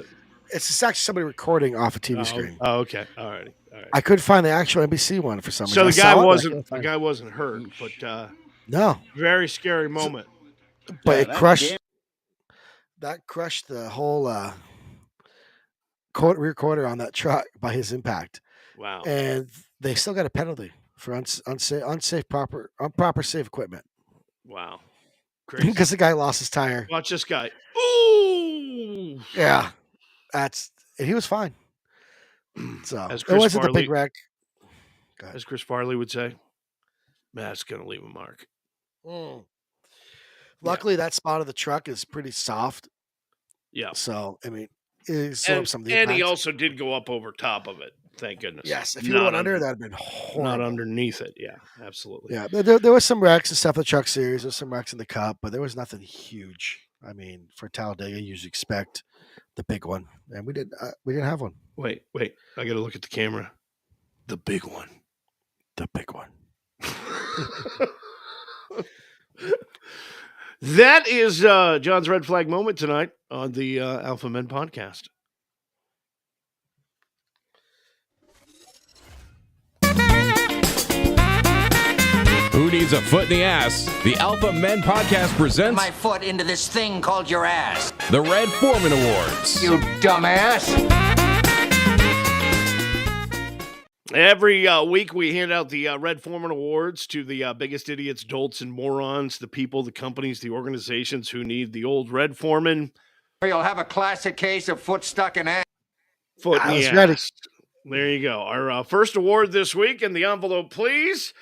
It's actually somebody recording off a TV screen. Oh, okay. All right. I couldn't find the actual NBC one for some reason. So the guy wasn't hurt, but no, very scary moment. But it crushed. That crushed the whole rear quarter on that truck by his impact. Wow! And they still got a penalty for improper safe equipment. Wow! Because the guy lost his tire. Watch this guy. Ooh! Yeah, and he was fine. So it wasn't the big wreck. As Chris Farley would say, that's going to leave a mark. Luckily, that spot of the truck is pretty soft. Yeah. So, I mean, and he also did go up over top of it. Thank goodness. Yes. If you went under, that would have been horrible. Not underneath it. Yeah, absolutely. Yeah. There was some wrecks and stuff in the truck series. There's some wrecks in the Cup, but there was nothing huge. I mean, for Talladega, you usually expect the big one, and we didn't have one. Wait. I got to look at the camera. The big one. The big one. That is John's red flag moment tonight on the Alpha Men podcast. Who needs a foot in the ass? The Alpha Men podcast presents my foot into this thing called your ass. The Red Foreman Awards. You dumbass. Every week we hand out the Red Foreman Awards to the biggest idiots, dolts, and morons, the people, the companies, the organizations who need the old Red Foreman. You'll have a classic case of foot stuck in ass. Foot in the ass. Ready. There you go. Our first award this week, in the envelope, please,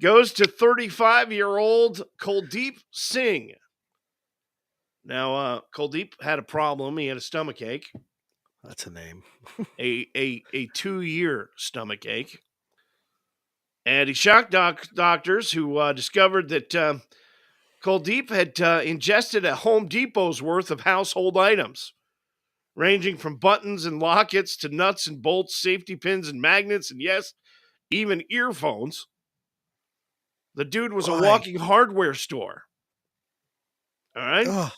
goes to 35-year-old Kuldeep Singh. Now, Kuldeep had a problem. He had a stomach ache. That's a name. a 2-year stomach ache. And he shocked doctors who discovered that Kuldeep had ingested a Home Depot's worth of household items, ranging from buttons and lockets to nuts and bolts, safety pins and magnets, and yes, even earphones. The dude was a walking hardware store. All right? Ugh.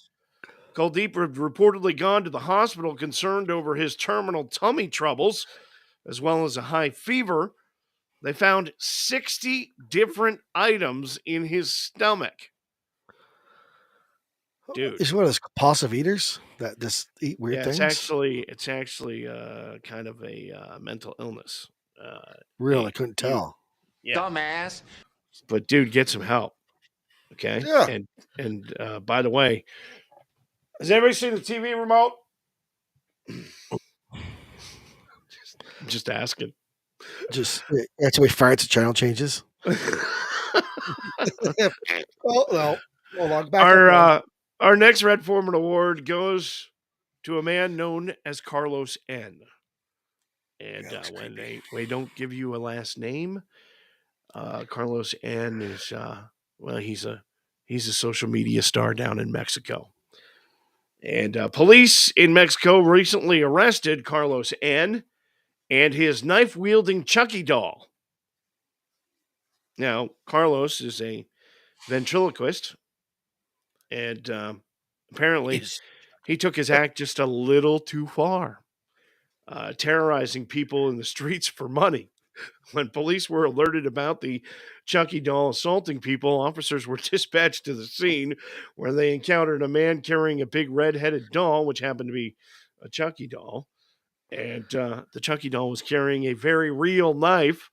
Kuldeep had reportedly gone to the hospital concerned over his terminal tummy troubles, as well as a high fever. They found 60 different items in his stomach. Dude. He's one of those compulsive eaters that just eat weird things? It's actually kind of a mental illness. Really? I couldn't tell. Yeah. Dumbass. But dude, get some help. Okay? Yeah. And by the way, has anybody seen the TV remote? Just asking. That's the way farts channel changes. Well, no. Our next Red Foreman Award goes to a man known as Carlos N. And when they don't give you a last name, Carlos N is he's a social media star down in Mexico. And police in Mexico recently arrested Carlos N. and his knife-wielding Chucky doll. Now, Carlos is a ventriloquist, and apparently he took his act just a little too far, terrorizing people in the streets for money. When police were alerted about the Chucky doll assaulting people, officers were dispatched to the scene where they encountered a man carrying a big red-headed doll, which happened to be a Chucky doll. And the Chucky doll was carrying a very real knife.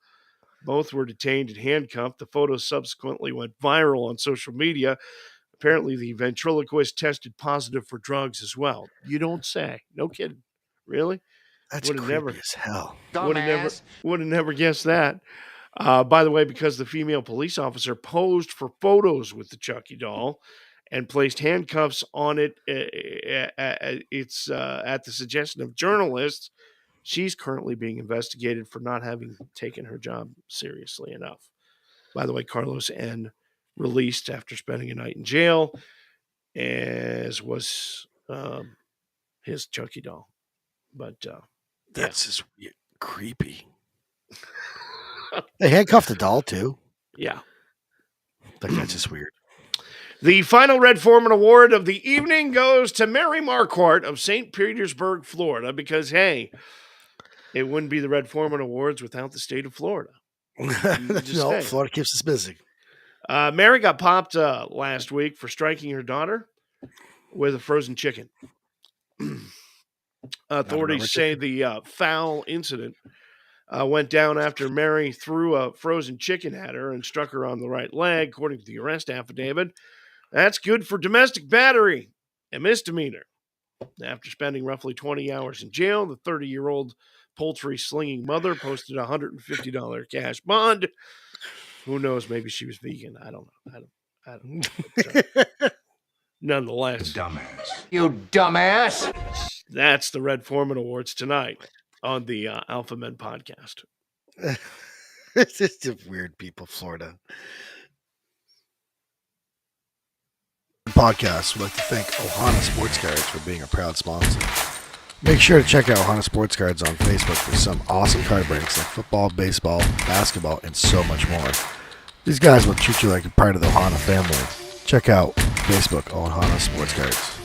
Both were detained and handcuffed. The photos subsequently went viral on social media. Apparently, the ventriloquist tested positive for drugs as well. You don't say. No kidding. Really? That's creepy as hell. Would have never guessed that. By the way, because the female police officer posed for photos with the Chucky doll and placed handcuffs on it, it's at the suggestion of journalists. She's currently being investigated for not having taken her job seriously enough. By the way, Carlos N. released after spending a night in jail, as was his Chucky doll. But that's just creepy. They handcuffed the doll too. Yeah. Like, that's just weird. The final Red Foreman Award of the evening goes to Mary Marquardt of St. Petersburg, Florida, because, hey, it wouldn't be the Red Foreman Awards without the state of Florida. No, Florida keeps us busy. Mary got popped last week for striking her daughter with a frozen chicken. Authorities say the foul incident went down after Mary threw a frozen chicken at her and struck her on the right leg, according to the arrest affidavit. That's good for domestic battery, a misdemeanor. After spending roughly 20 hours in jail, the 30-year-old poultry slinging mother posted a $150 cash bond. Who knows? Maybe she was vegan. I don't know. But, nonetheless, Dumbass. You dumbass. That's the Red Foreman Awards tonight on the Alpha Men podcast. It's just weird people, Florida. Podcast. We'd like to thank Ohana Sports Cards for being a proud sponsor. Make sure to check out Ohana Sports Cards on Facebook for some awesome card breaks like football, baseball, basketball, and so much more. These guys will treat you like a part of the Ohana family. Check out Facebook Ohana Sports Cards.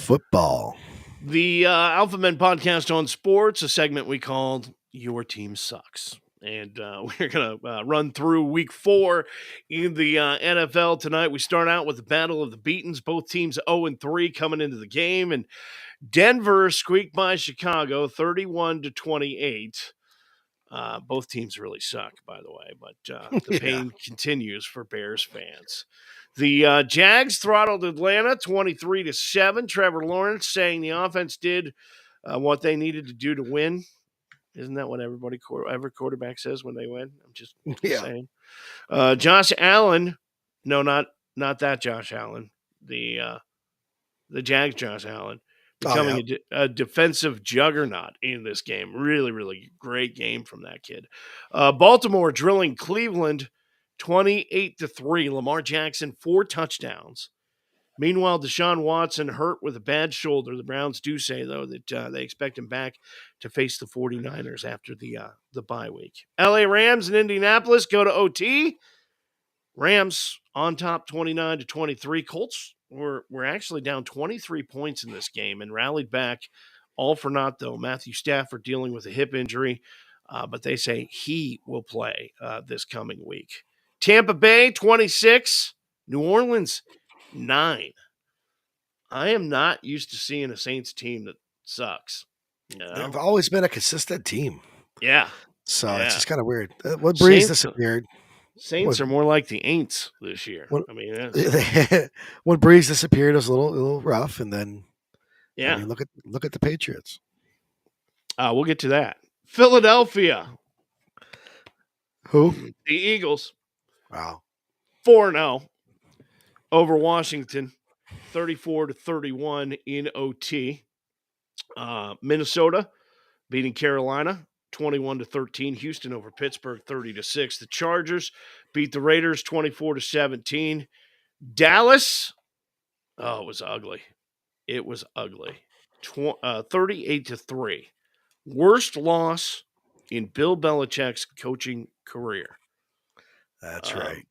Football. The Alpha Men podcast on sports, a segment we called Your Team Sucks. And we're going to run through week 4 in the NFL tonight. We start out with the Battle of the Beatens. Both teams 0-3 coming into the game. And Denver squeaked by Chicago 31-28. Both teams really suck, by the way. But the pain continues for Bears fans. The Jags throttled Atlanta 23-7. Trevor Lawrence saying the offense did what they needed to do to win. Isn't that what every quarterback says when they win? I'm just saying. Josh Allen, no, not that Josh Allen. The Jags Josh Allen becoming a defensive juggernaut in this game. Really, really great game from that kid. Baltimore drilling Cleveland 28-3. Lamar Jackson 4 touchdowns. Meanwhile, Deshaun Watson hurt with a bad shoulder. The Browns do say, though, that they expect him back to face the 49ers after the bye week. LA Rams and Indianapolis go to OT. Rams on top 29-23. Colts were actually down 23 points in this game and rallied back. All for naught, though. Matthew Stafford dealing with a hip injury, but they say he will play this coming week. Tampa Bay 26. New Orleans 9. I am not used to seeing a Saints team that sucks. They've always been a consistent team. Yeah. So it's just kind of weird. When Breeze disappeared. Saints are more like the Aints this year. When Breeze disappeared, it was a little rough, and then I mean, look at the Patriots. We'll get to that. Philadelphia. Who? The Eagles. Wow. 4-0 over Washington, 34-31 in OT. Minnesota beating Carolina 21-13. Houston over Pittsburgh 30-6. The Chargers beat the Raiders 24-17. Dallas, it was ugly. It was ugly. 38-3. Worst loss in Bill Belichick's coaching career. That's right.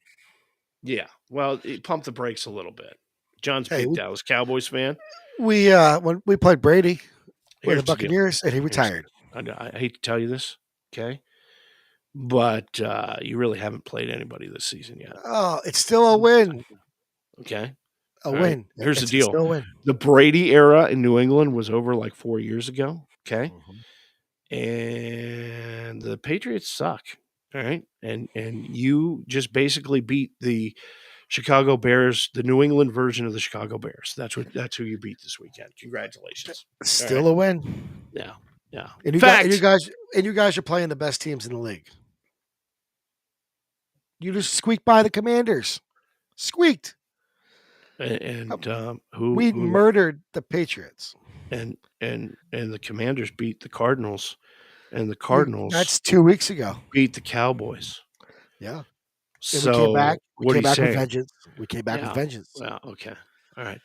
Yeah. Well, it pumped the brakes a little bit. John's a big Dallas Cowboys fan. We when we played Brady with the Buccaneers, and he retired. I hate to tell you this, okay? But you really haven't played anybody this season yet. Oh, it's still a win. Okay. A win. Here's the It's deal. still a win. The Brady era in New England was over like 4 years ago, okay? And the Patriots suck, all right? And you just basically beat the Chicago Bears, the New England version of the Chicago Bears. That's who you beat this weekend. Congratulations. Still a win. Yeah. Yeah. And you guys are playing the best teams in the league. You just squeaked by the Commanders. Squeaked. And we murdered the Patriots. And the Commanders beat the Cardinals. And the Cardinals that's 2 weeks ago. Beat the Cowboys. Yeah. So we came back. what are you with saying? vengeance. We came back with vengeance. Well, okay. All right.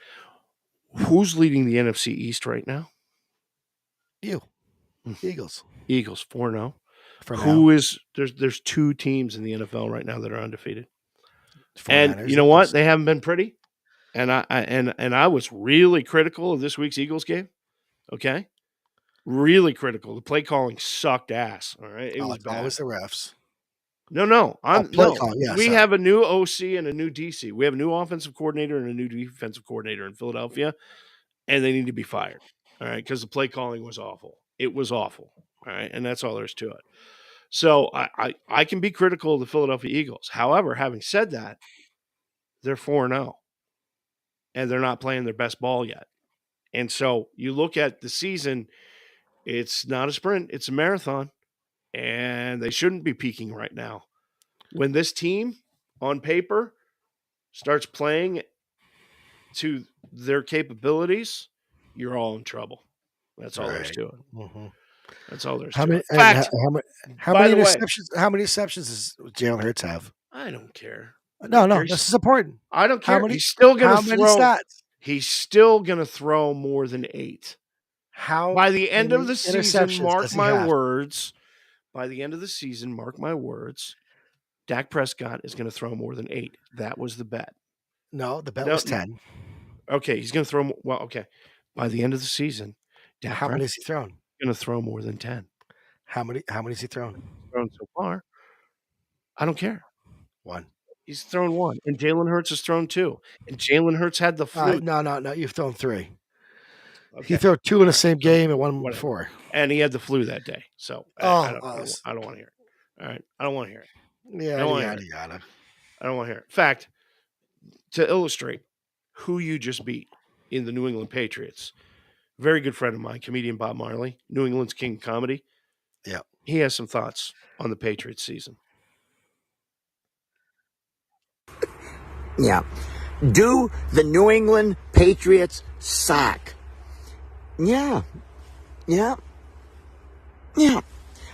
Who's leading the NFC East right now? You, Eagles. Eagles 4-0. For now. Who is there's two teams in the NFL right now that are undefeated. And 49ers, you know what? Eagles. They haven't been pretty. And I was really critical of this week's Eagles game. Okay? Really critical. The play calling sucked ass. All right. It was bad. Always the refs. No. Calling, yeah, we sorry. have a new OC and a new DC. We have a new offensive coordinator and a new defensive coordinator in Philadelphia, and they need to be fired. All right, because the play calling was awful. It was awful. All right, and that's all there is to it. So I can be critical of the Philadelphia Eagles. However, having said that, they're 4-0, and they're not playing their best ball yet. And so you look at the season, it's not a sprint, it's a marathon, and they shouldn't be peaking right now. When this team on paper starts playing to their capabilities, you're all in trouble. That's all there's to it. Mm-hmm. That's all there's How to many? it. Fact. How many interceptions? How many interceptions does Jalen Hurts have? I don't care. No, this is important. I don't care. Many, he's still going to throw. Many stats? He's still going to throw more than 8. By the end of the season, mark my words. By the end of the season, mark my words. Dak Prescott is going to throw more than 8. That was the bet. No, the bet was 10. Okay, he's going to throw. Well, okay. By the end of the season, how many has he thrown? Going to throw more than 10. How many has he thrown? Thrown so far. I don't care. 1. He's thrown 1, and Jalen Hurts has thrown 2, and Jalen Hurts had the flu. No. You've thrown 3. Okay. He threw 2 in the same game and 1 before, and he had the flu that day. So I don't want to hear it. All right, I don't want to hear it. Yeah, I don't want to hear it. In fact, to illustrate who you just beat in the New England Patriots, very good friend of mine, comedian Bob Marley, New England's King of Comedy. Yeah, he has some thoughts on the Patriots season. Yeah. Do the New England Patriots suck? Yeah.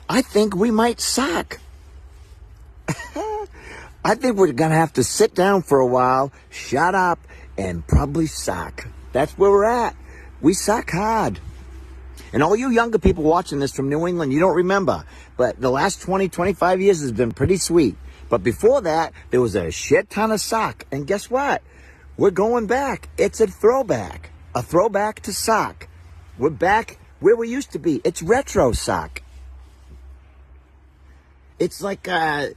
I think we might suck. I think we're going to have to sit down for a while, shut up, and probably suck. That's where we're at. We suck hard. And all you younger people watching this from New England, you don't remember, but the last 20, 25 years has been pretty sweet. But before that, there was a shit ton of suck. And guess what? We're going back. It's a throwback to suck. We're back where we used to be. It's retro suck. It's like 70s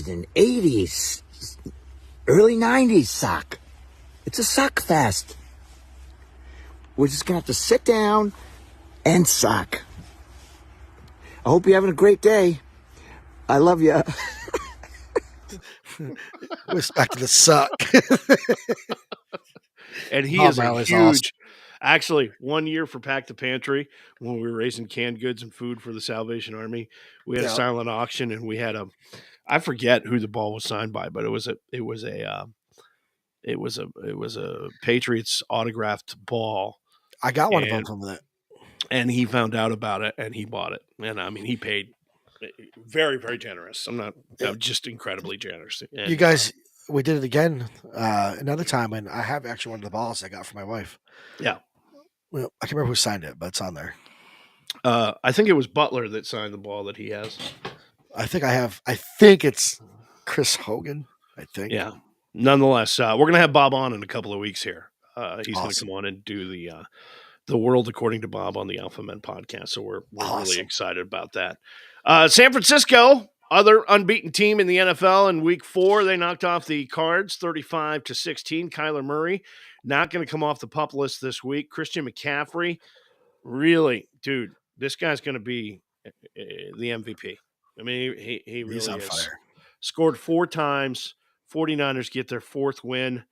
and 80s, early 90s suck. It's a suck fest. We're just going to have to sit down and suck. I hope you're having a great day. I love you. We're back to the suck. And he is a huge, awesome. Actually, 1 year for Pack the Pantry, when we were raising canned goods and food for the Salvation Army, we had a silent auction, and we had I forget who the ball was signed by, but it was a Patriots autographed ball. I got one of them from that. And he found out about it, and he bought it. And I mean, he paid very, very generous. I'm just incredibly generous. And, you guys, we did it again another time, and I have actually one of the balls I got for my wife. Yeah. Well, I can't remember who signed it, but it's on there. I think it was Butler that signed the ball that he has. I think it's Chris Hogan, I think. Yeah. Nonetheless, we're going to have Bob on in a couple of weeks here. He's going to come on and do the World According to Bob on the Alpha Men podcast. So we're really excited about that. San Francisco, other unbeaten team in the NFL in week 4. They knocked off the Cards 35-16. Kyler Murray not going to come off the PUP list this week. Christian McCaffrey, really, dude, this guy's going to be the MVP. I mean, he really is. Fire. Scored 4 times. 49ers get their 4th win.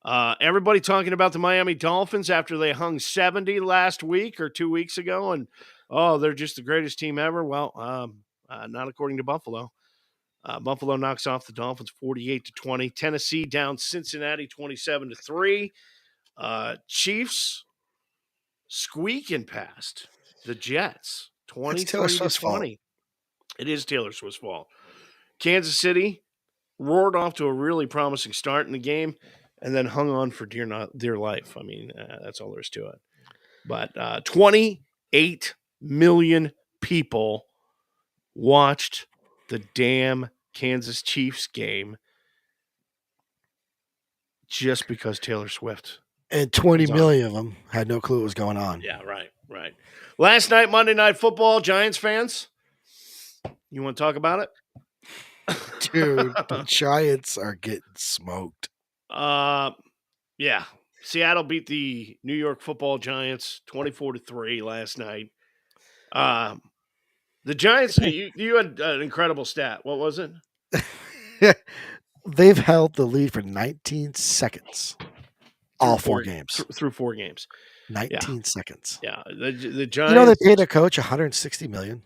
Everybody talking about the Miami Dolphins after they hung 70 last week or 2 weeks ago, and they're just the greatest team ever. Well, not according to Buffalo. Buffalo knocks off the Dolphins 48-20. Tennessee down Cincinnati 27-3. Chiefs squeaking past the Jets 23-20. It is Taylor Swift's fault. Kansas City roared off to a really promising start in the game, and then hung on for dear life. I mean, that's all there is to it. But 28 million people watched the damn Kansas Chiefs game just because Taylor Swift. And 20 million of them had no clue what was going on. Yeah, right. Last night, Monday Night Football, Giants fans, you want to talk about it? Dude, the Giants are getting smoked. Yeah. Seattle beat the New York Football Giants 24-3 last night. The Giants, you had an incredible stat. What was it? They've held the lead for 19 seconds. All four games. Through 4 games. 19 seconds. Yeah. The Giants. You know, they paid their coach $160 million.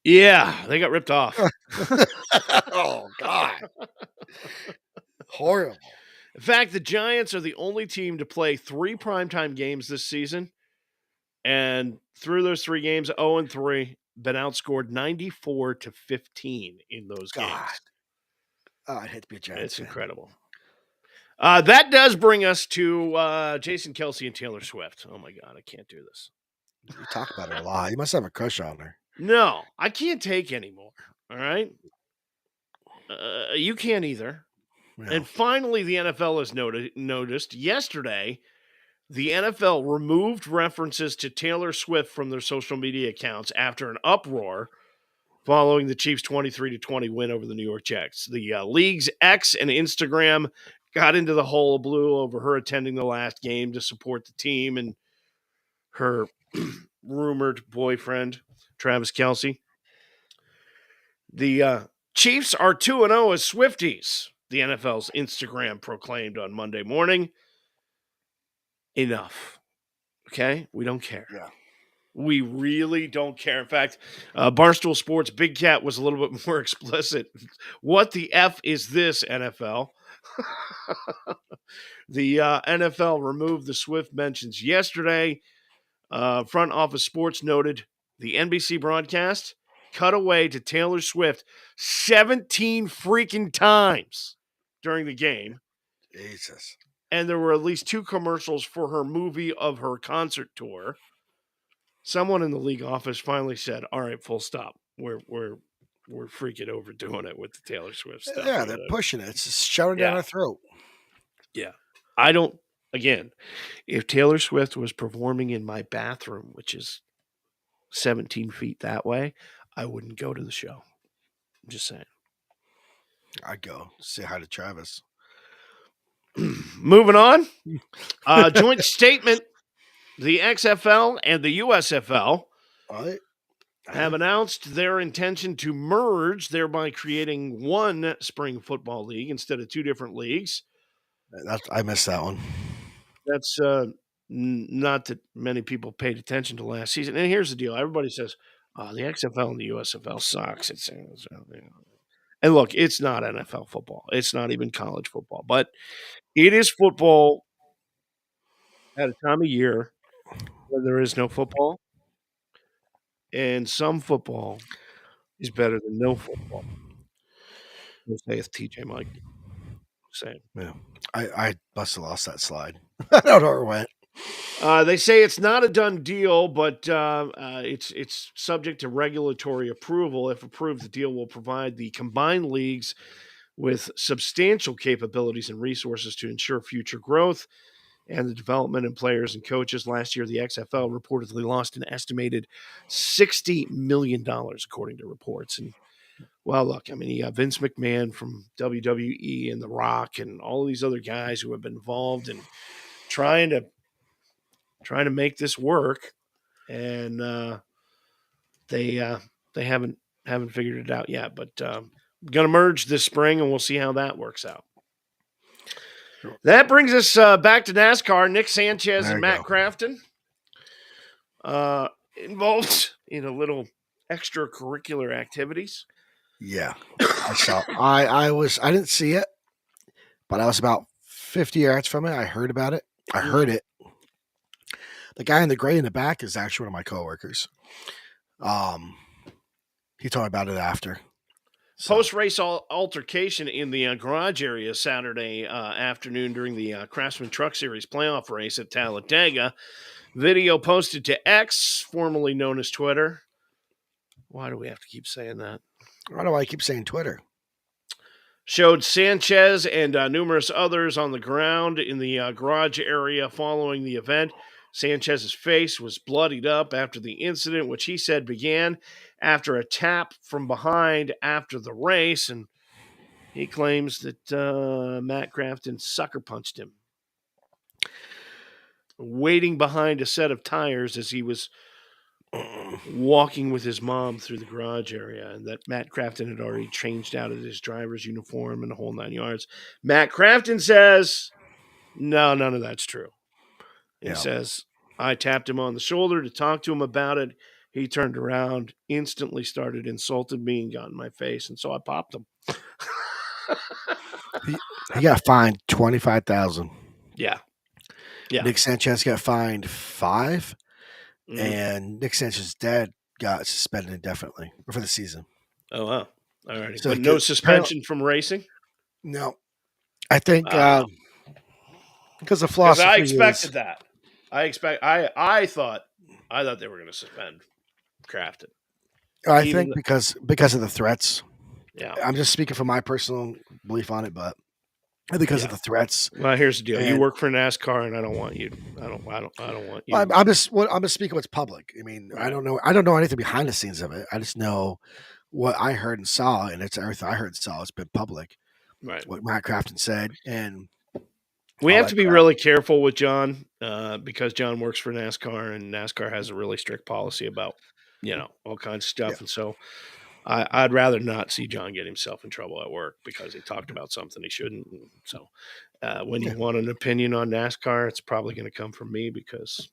Yeah, they got ripped off. Oh, God. Horrible. In fact, the Giants are the only team to play 3 primetime games this season. And through those 3 games, 0-3, been outscored 94-15 in those games. Oh, I'd hate to be a Giants It's fan. incredible. That does bring us to Jason Kelce and Taylor Swift. Oh, my God, I can't do this. You talk about her a lot. You must have a crush on her. No, I can't take anymore. All right? You can't either. Yeah. And finally, the NFL has noticed yesterday, the NFL removed references to Taylor Swift from their social media accounts after an uproar following the Chiefs' 23-20 win over the New York Jets. The league's X and Instagram got into the hullabaloo over her attending the last game to support the team and her rumored boyfriend, Travis Kelce. The Chiefs are 2-0 as Swifties, the NFL's Instagram proclaimed on Monday morning. Enough. Okay? We don't care. Yeah. We really don't care. In fact, Barstool Sports' Big Cat was a little bit more explicit. What the F is this, NFL? The NFL removed the Swift mentions yesterday. Front Office Sports noted the NBC broadcast cut away to Taylor Swift 17 freaking times during the game. Jesus. And there were at least 2 commercials for her movie of her concert tour. Someone in the league office finally said, "All right, full stop. We're freaking overdoing it with the Taylor Swift stuff." Yeah, they're pushing it. It's just shoving down our throat. Yeah. I don't, again, if Taylor Swift was performing in my bathroom, which is 17 feet that way, I wouldn't go to the show. I'm just saying. I'd go say hi to Travis. Moving on. Joint statement. The XFL and the USFL have announced their intention to merge, thereby creating one spring football league instead of 2 different leagues. I missed that one. That's not that many people paid attention to last season. And here's the deal. Everybody says, the XFL and the USFL sucks. And look, it's not NFL football. It's not even college football. But it is football at a time of year where there is no football. And some football is better than no football. So saith TJ Mike. Same. Yeah. I must have lost that slide. I don't know where it went. They say it's not a done deal, but it's subject to regulatory approval. If approved, the deal will provide the combined leagues with substantial capabilities and resources to ensure future growth and the development in players and coaches. Last year, the XFL reportedly lost an estimated $60 million, according to reports. And, well, look, I mean, you got Vince McMahon from WWE and The Rock and all these other guys who have been involved in trying to make this work, and they haven't figured it out yet. But going to merge this spring, and we'll see how that works out. That brings us back to NASCAR. Nick Sanchez and Matt Crafton involved in a little extracurricular activities. Yeah, I saw. I didn't see it, but I was about 50 yards from it. I heard about it. I heard it. The guy in the gray in the back is actually one of my coworkers. He told me about it after. Post-race altercation in the garage area Saturday afternoon during the Craftsman Truck Series playoff race at Talladega. Video posted to X, formerly known as Twitter. Why do we have to keep saying that? Why do I keep saying Twitter? Showed Sanchez and numerous others on the ground in the garage area following the event. Sanchez's face was bloodied up after the incident, which he said began after a tap from behind after the race, and he claims that Matt Crafton sucker punched him, waiting behind a set of tires as he was walking with his mom through the garage area, and that Matt Crafton had already changed out of his driver's uniform and the whole 9 yards. Matt Crafton says, no, none of that's true. He says, I tapped him on the shoulder to talk to him about it. He turned around, instantly started insulting me and got in my face, and so I popped him. He got fined $25,000. Yeah. Nick Sanchez got fined $5,000, and Nick Sanchez's dad got suspended indefinitely for the season. Oh wow! All right, so but no suspension from racing. No, I think because of philosophy. I expected that. I thought they were going to suspend Crafton. I think because of the threats. Yeah, I'm just speaking from my personal belief on it, but because of the threats. Well, here's the deal: you work for NASCAR, and I don't want you. I don't want you. I'm just speaking what's public. I mean, right. I don't know anything behind the scenes of it. I just know what I heard and saw, and it's everything I heard and saw. It's been public. Right. What Matt Crafton said, and we have to be really careful with John because John works for NASCAR, and NASCAR has a really strict policy about all kinds of stuff, and so. I'd rather not see John get himself in trouble at work because he talked about something he shouldn't. So when you want an opinion on NASCAR, it's probably going to come from me because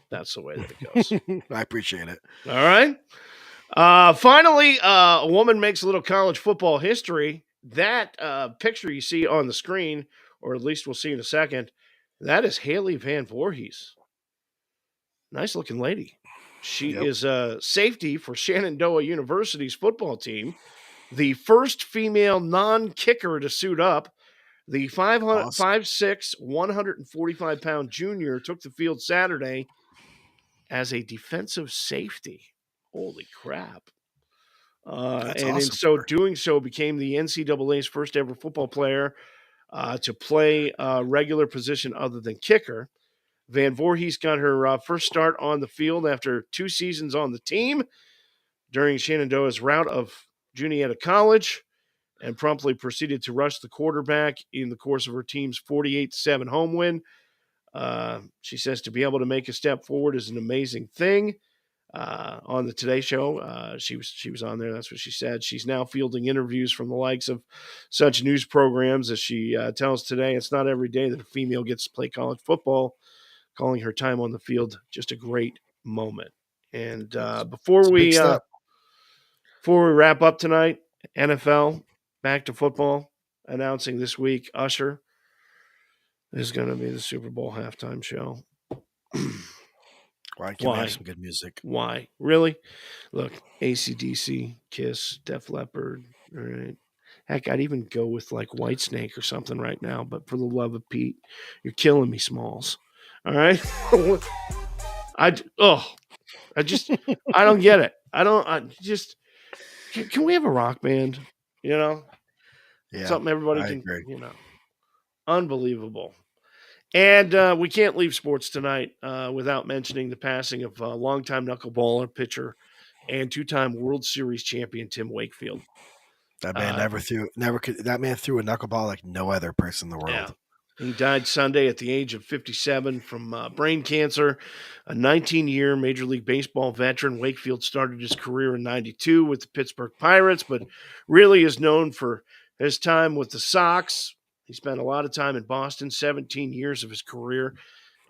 that's the way that it goes. I appreciate it. All right. Finally, a woman makes a little college football history. That picture you see on the screen, or at least we'll see in a second, that is Haley Van Voorhees. Nice looking lady. She is a safety for Shenandoah University's football team, the first female non-kicker to suit up. The 5'6", 145-pound junior took the field Saturday as a defensive safety. Holy crap. In so doing so became the NCAA's first ever football player to play a regular position other than kicker. Van Voorhees got her first start on the field after 2 seasons on the team during Shenandoah's route of Juniata College and promptly proceeded to rush the quarterback in the course of her team's 48-7 home win. She says to be able to make a step forward is an amazing thing. On the Today Show, she was on there. That's what she said. She's now fielding interviews from the likes of such news programs as she tells Today. It's not every day that a female gets to play college football. Calling her time on the field just a great moment. And before we wrap up tonight, NFL, back to football, announcing this week, Usher is going to be the Super Bowl halftime show. Why? Can we have some good music? Why? Really? Look, AC/DC, Kiss, Def Leppard. All right. Heck, I'd even go with like Whitesnake or something right now. But for the love of Pete, you're killing me, Smalls. All right. I don't get it. Can we have a rock band? Something everybody can, agree. Unbelievable. And we can't leave sports tonight without mentioning the passing of longtime knuckleballer, pitcher, and 2-time World Series champion Tim Wakefield. That man that man threw a knuckleball like no other person in the world. Yeah. He died Sunday at the age of 57 from brain cancer. A 19-year Major League Baseball veteran, Wakefield started his career in 92 with the Pittsburgh Pirates, but really is known for his time with the Sox. He spent a lot of time in Boston, 17 years of his career,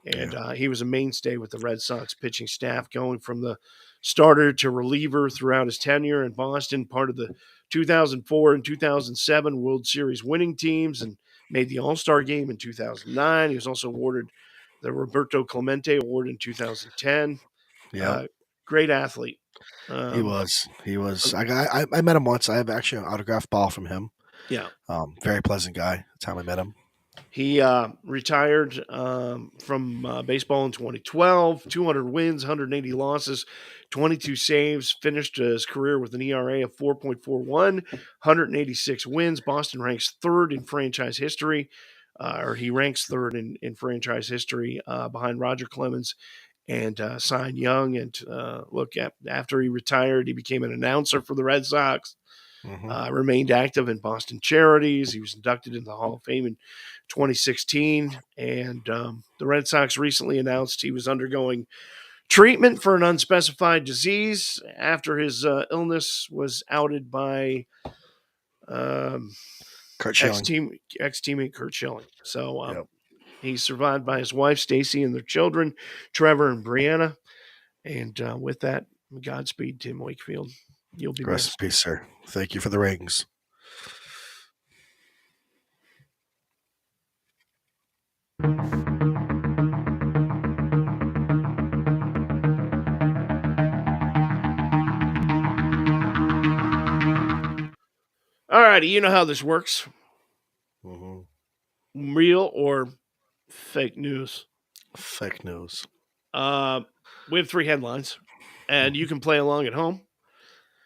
and he was a mainstay with the Red Sox pitching staff, going from the starter to reliever throughout his tenure in Boston, part of the 2004 and 2007 World Series winning teams, and made the All-Star game in 2009. He was also awarded the Roberto Clemente Award in 2010. Yeah. great athlete. He was. I met him once. I have actually an autographed ball from him. Yeah. Very pleasant guy. That's how I met him. He retired from baseball in 2012, 200 wins, 180 losses, 22 saves, finished his career with an ERA of 4.41, 186 wins. Boston ranks third in franchise history, or he ranks third in franchise history behind Roger Clemens and Cy Young. And after he retired, he became an announcer for the Red Sox. Remained active in Boston charities. He was inducted into the Hall of Fame in 2016. And the Red Sox recently announced he was undergoing treatment for an unspecified disease after his illness was outed by ex-teammate Curt Schilling. So he's survived by his wife, Stacy, and their children, Trevor and Brianna. And with that, Godspeed, Tim Wakefield. You'll be Rest missed. in peace, sir. Thank you for the rings. All righty, you know how this works. Real or fake news? Fake news. We have 3 headlines, and you can play along at home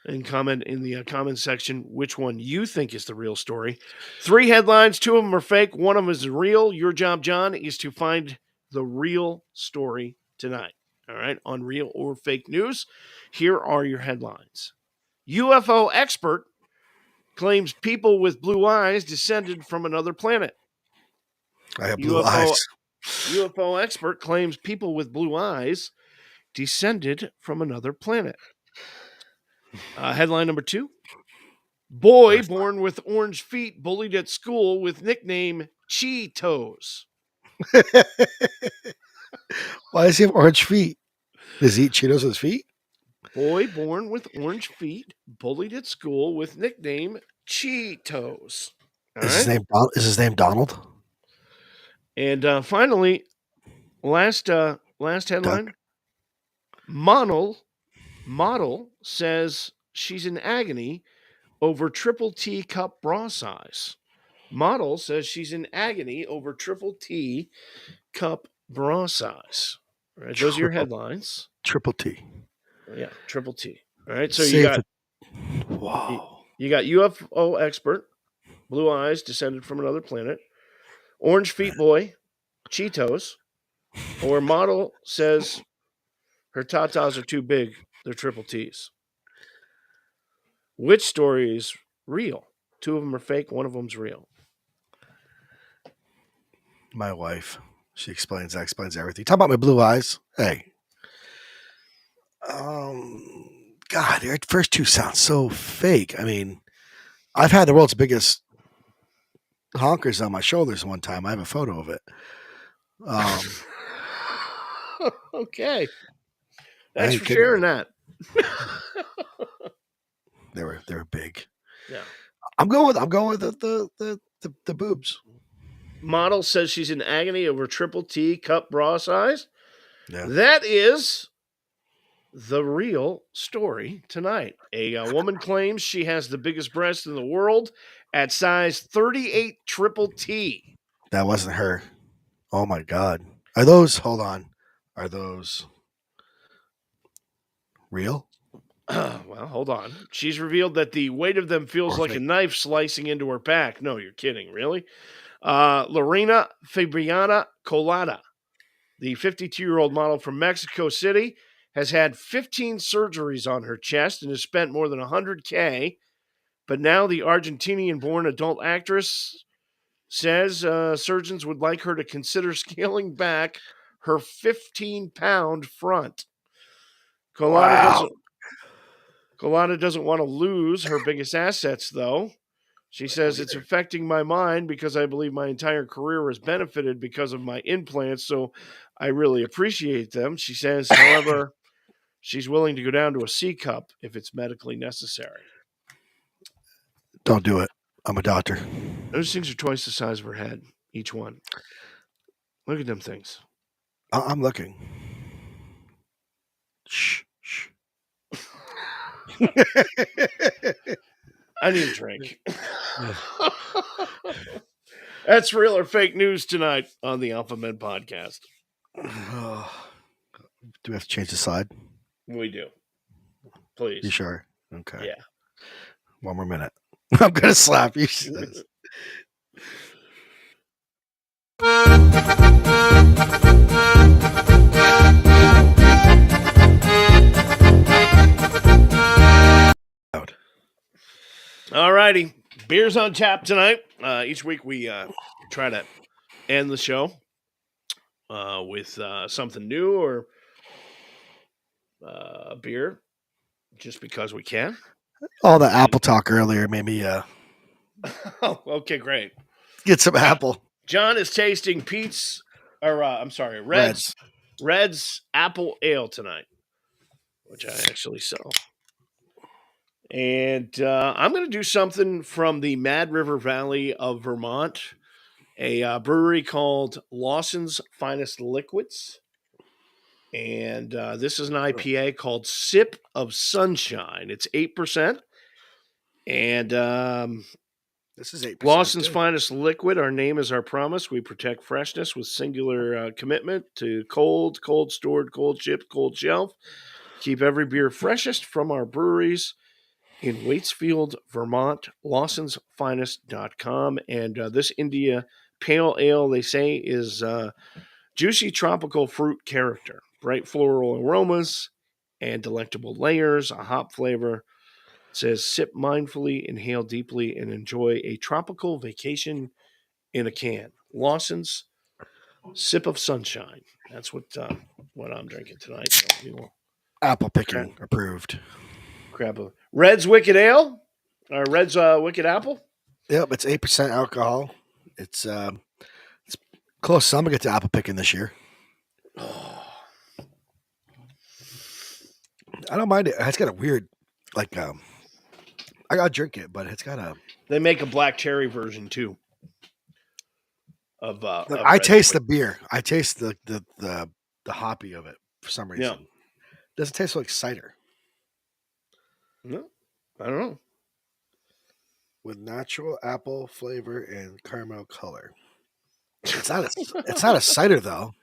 and comment in the comment section which one you think is the real story. 3 headlines, 2 of them are fake, 1 of them is real. Your job, John, is to find the real story tonight. All right, on real or fake news, here are your headlines. UFO expert claims people with blue eyes descended from another planet. I have blue eyes. UFO expert claims people with blue eyes descended from another planet. Headline number 2. Boy born with orange feet bullied at school with nickname Cheetos. Why does he have orange feet? Does he eat Cheetos with his feet? Boy born with orange feet bullied at school with nickname Cheetos. Is his name Donald? And finally, last headline. Model says she's in agony over triple T cup bra size. Model says she's in agony over triple T cup bra size. All right, those are your headlines. Triple T. Yeah, triple T. All right, so you got UFO expert, blue eyes, descended from another planet, orange feet boy, Cheetos, or model says her tatas are too big, they're triple T's. Which story is real? 2 of them are fake, 1 of them's real. My wife. She explains everything. Talk about my blue eyes. Hey. God, your first 2 sound so fake. I mean, I've had the world's biggest honkers on my shoulders one time. I have a photo of it. Okay. Thanks for sharing that. They were big. Yeah. I'm going with the boobs. Model says she's in agony over triple T cup bra size. Yeah. That is the real story tonight. A woman claims she has the biggest breast in the world at size 38 triple T. That wasn't her. Oh my God. Are those real? Well, hold on. She's revealed that the weight of them feels like a knife slicing into her back. No, you're kidding. Really? Lorena Fabiana Colada, the 52-year-old model from Mexico City, has had 15 surgeries on her chest and has spent more than $100K. But now the Argentinian-born adult actress says surgeons would like her to consider scaling back her 15-pound front. Colada doesn't want to lose her biggest assets, though. She says it's affecting my mind because I believe my entire career has benefited because of my implants, so I really appreciate them. She says, however, she's willing to go down to a C cup if it's medically necessary. Don't do it. I'm a doctor. Those things are twice the size of her head, each one. Look at them things. I'm looking. Shh. I need a drink. That's real or fake news tonight on the Alpha Men podcast. Do we have to change the slide? We do. Please. You sure? Okay. Yeah. One more minute. I'm going to slap you. All righty. Beers on tap tonight. Each week we try to end the show with something new or a beer just because we can. All the apple talk earlier made me Oh, okay, great. get some apple. John is tasting Red's Apple Ale tonight, which I actually sell. And I'm going to do something from the Mad River Valley of Vermont, a brewery called Lawson's Finest Liquids. And this is an IPA called Sip of Sunshine. It's 8%. And this is 8%. Lawson's Finest Liquid. Our name is our promise. We protect freshness with singular commitment to cold stored, cold shipped, cold shelf. Keep every beer freshest from our breweries in Waitsfield, Vermont, lawsonsfinest.com. And this India Pale Ale, they say, is juicy tropical fruit character, bright floral aromas, and delectable layers, a hop flavor. It says, sip mindfully, inhale deeply, and enjoy a tropical vacation in a can. Lawson's Sip of Sunshine. That's what I'm drinking tonight. So apple picking approved. Red's Wicked Ale? Or Red's Wicked Apple? Yep, it's 8% alcohol. It's close. So I'm going to get to apple picking this year. I don't mind it. It's got a weird, I got to drink it, but it's got a... They make a black cherry version, too. I taste the beer. I taste the hoppy of it for some reason. Yeah. Doesn't taste like cider. No, I don't know. With natural apple flavor and caramel color. It's not a cider though.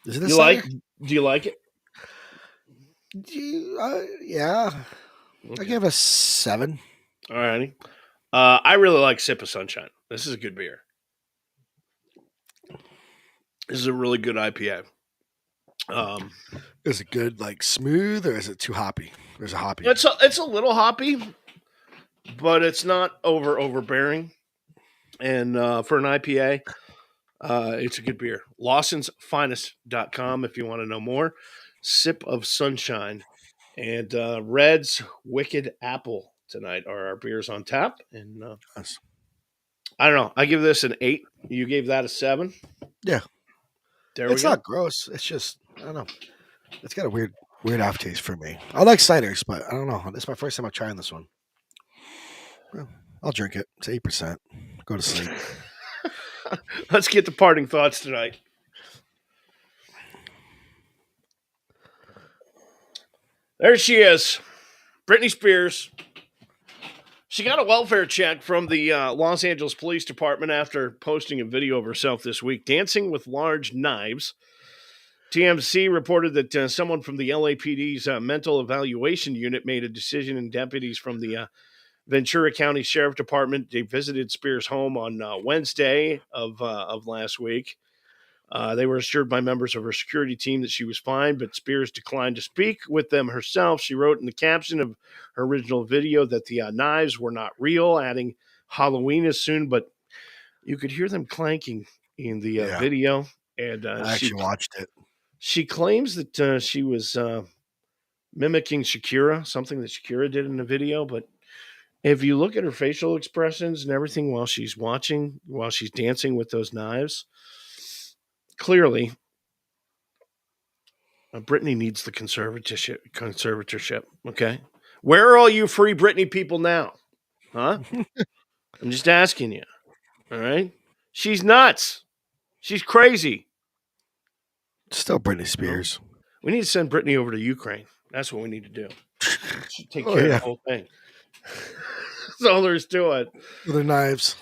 Is it a cider? Do you like it? Yeah. Okay. I give a 7. All righty. I really like Sip of Sunshine. This is a good beer. This is a really good IPA. Is it good, smooth, or is it too hoppy? There's a hoppy. It's a little hoppy, but it's not overbearing. And for an IPA, it's a good beer. LawsonsFinest.com if you want to know more. Sip of Sunshine. And Red's Wicked Apple tonight are our beers on tap. And I don't know. I give this an 8. You gave that a 7? Yeah. It's not gross. It's just, I don't know. It's got a weird aftertaste for me. I like ciders, but I don't know. This is my first time I'm trying this one. Well, I'll drink it. It's 8%. Go to sleep. Let's get to parting thoughts tonight. There she is. Britney Spears. She got a welfare check from the Los Angeles Police Department after posting a video of herself this week dancing with large knives. TMZ reported that someone from the LAPD's mental evaluation unit made a decision, and deputies from the Ventura County Sheriff Department, they visited Spears' home on Wednesday of last week. They were assured by members of her security team that she was fine, but Spears declined to speak with them herself. She wrote in the caption of her original video that the knives were not real, adding Halloween is soon, but you could hear them clanking in the video. And I actually watched it. She claims that she was mimicking Shakira, something that Shakira did in the video, but if you look at her facial expressions and everything while she's dancing with those knives, clearly, Britney needs the conservatorship. Okay, where are all you free Britney people now? Huh? I'm just asking you. All right, she's nuts. She's crazy. Still Britney Spears. We need to send Britney over to Ukraine. That's what we need to do. Should take care of the whole thing. That's all there is to it. With her knives.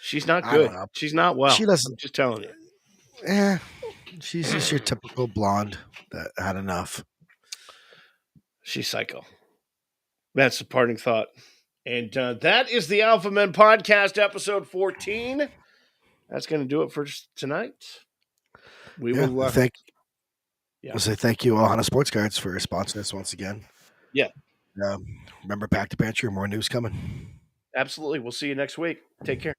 She's not good. She's not well. She doesn't. I'm just telling you. Yeah, she's just your typical blonde that had enough. She's psycho. That's the parting thought. And that is the Alpha Men Podcast, episode 14. That's going to do it for tonight. We will We'll say thank you, Ohana Sports Cards, for sponsoring us once again. Yeah. Remember, Pack to Pantry, more news coming. Absolutely. We'll see you next week. Take care.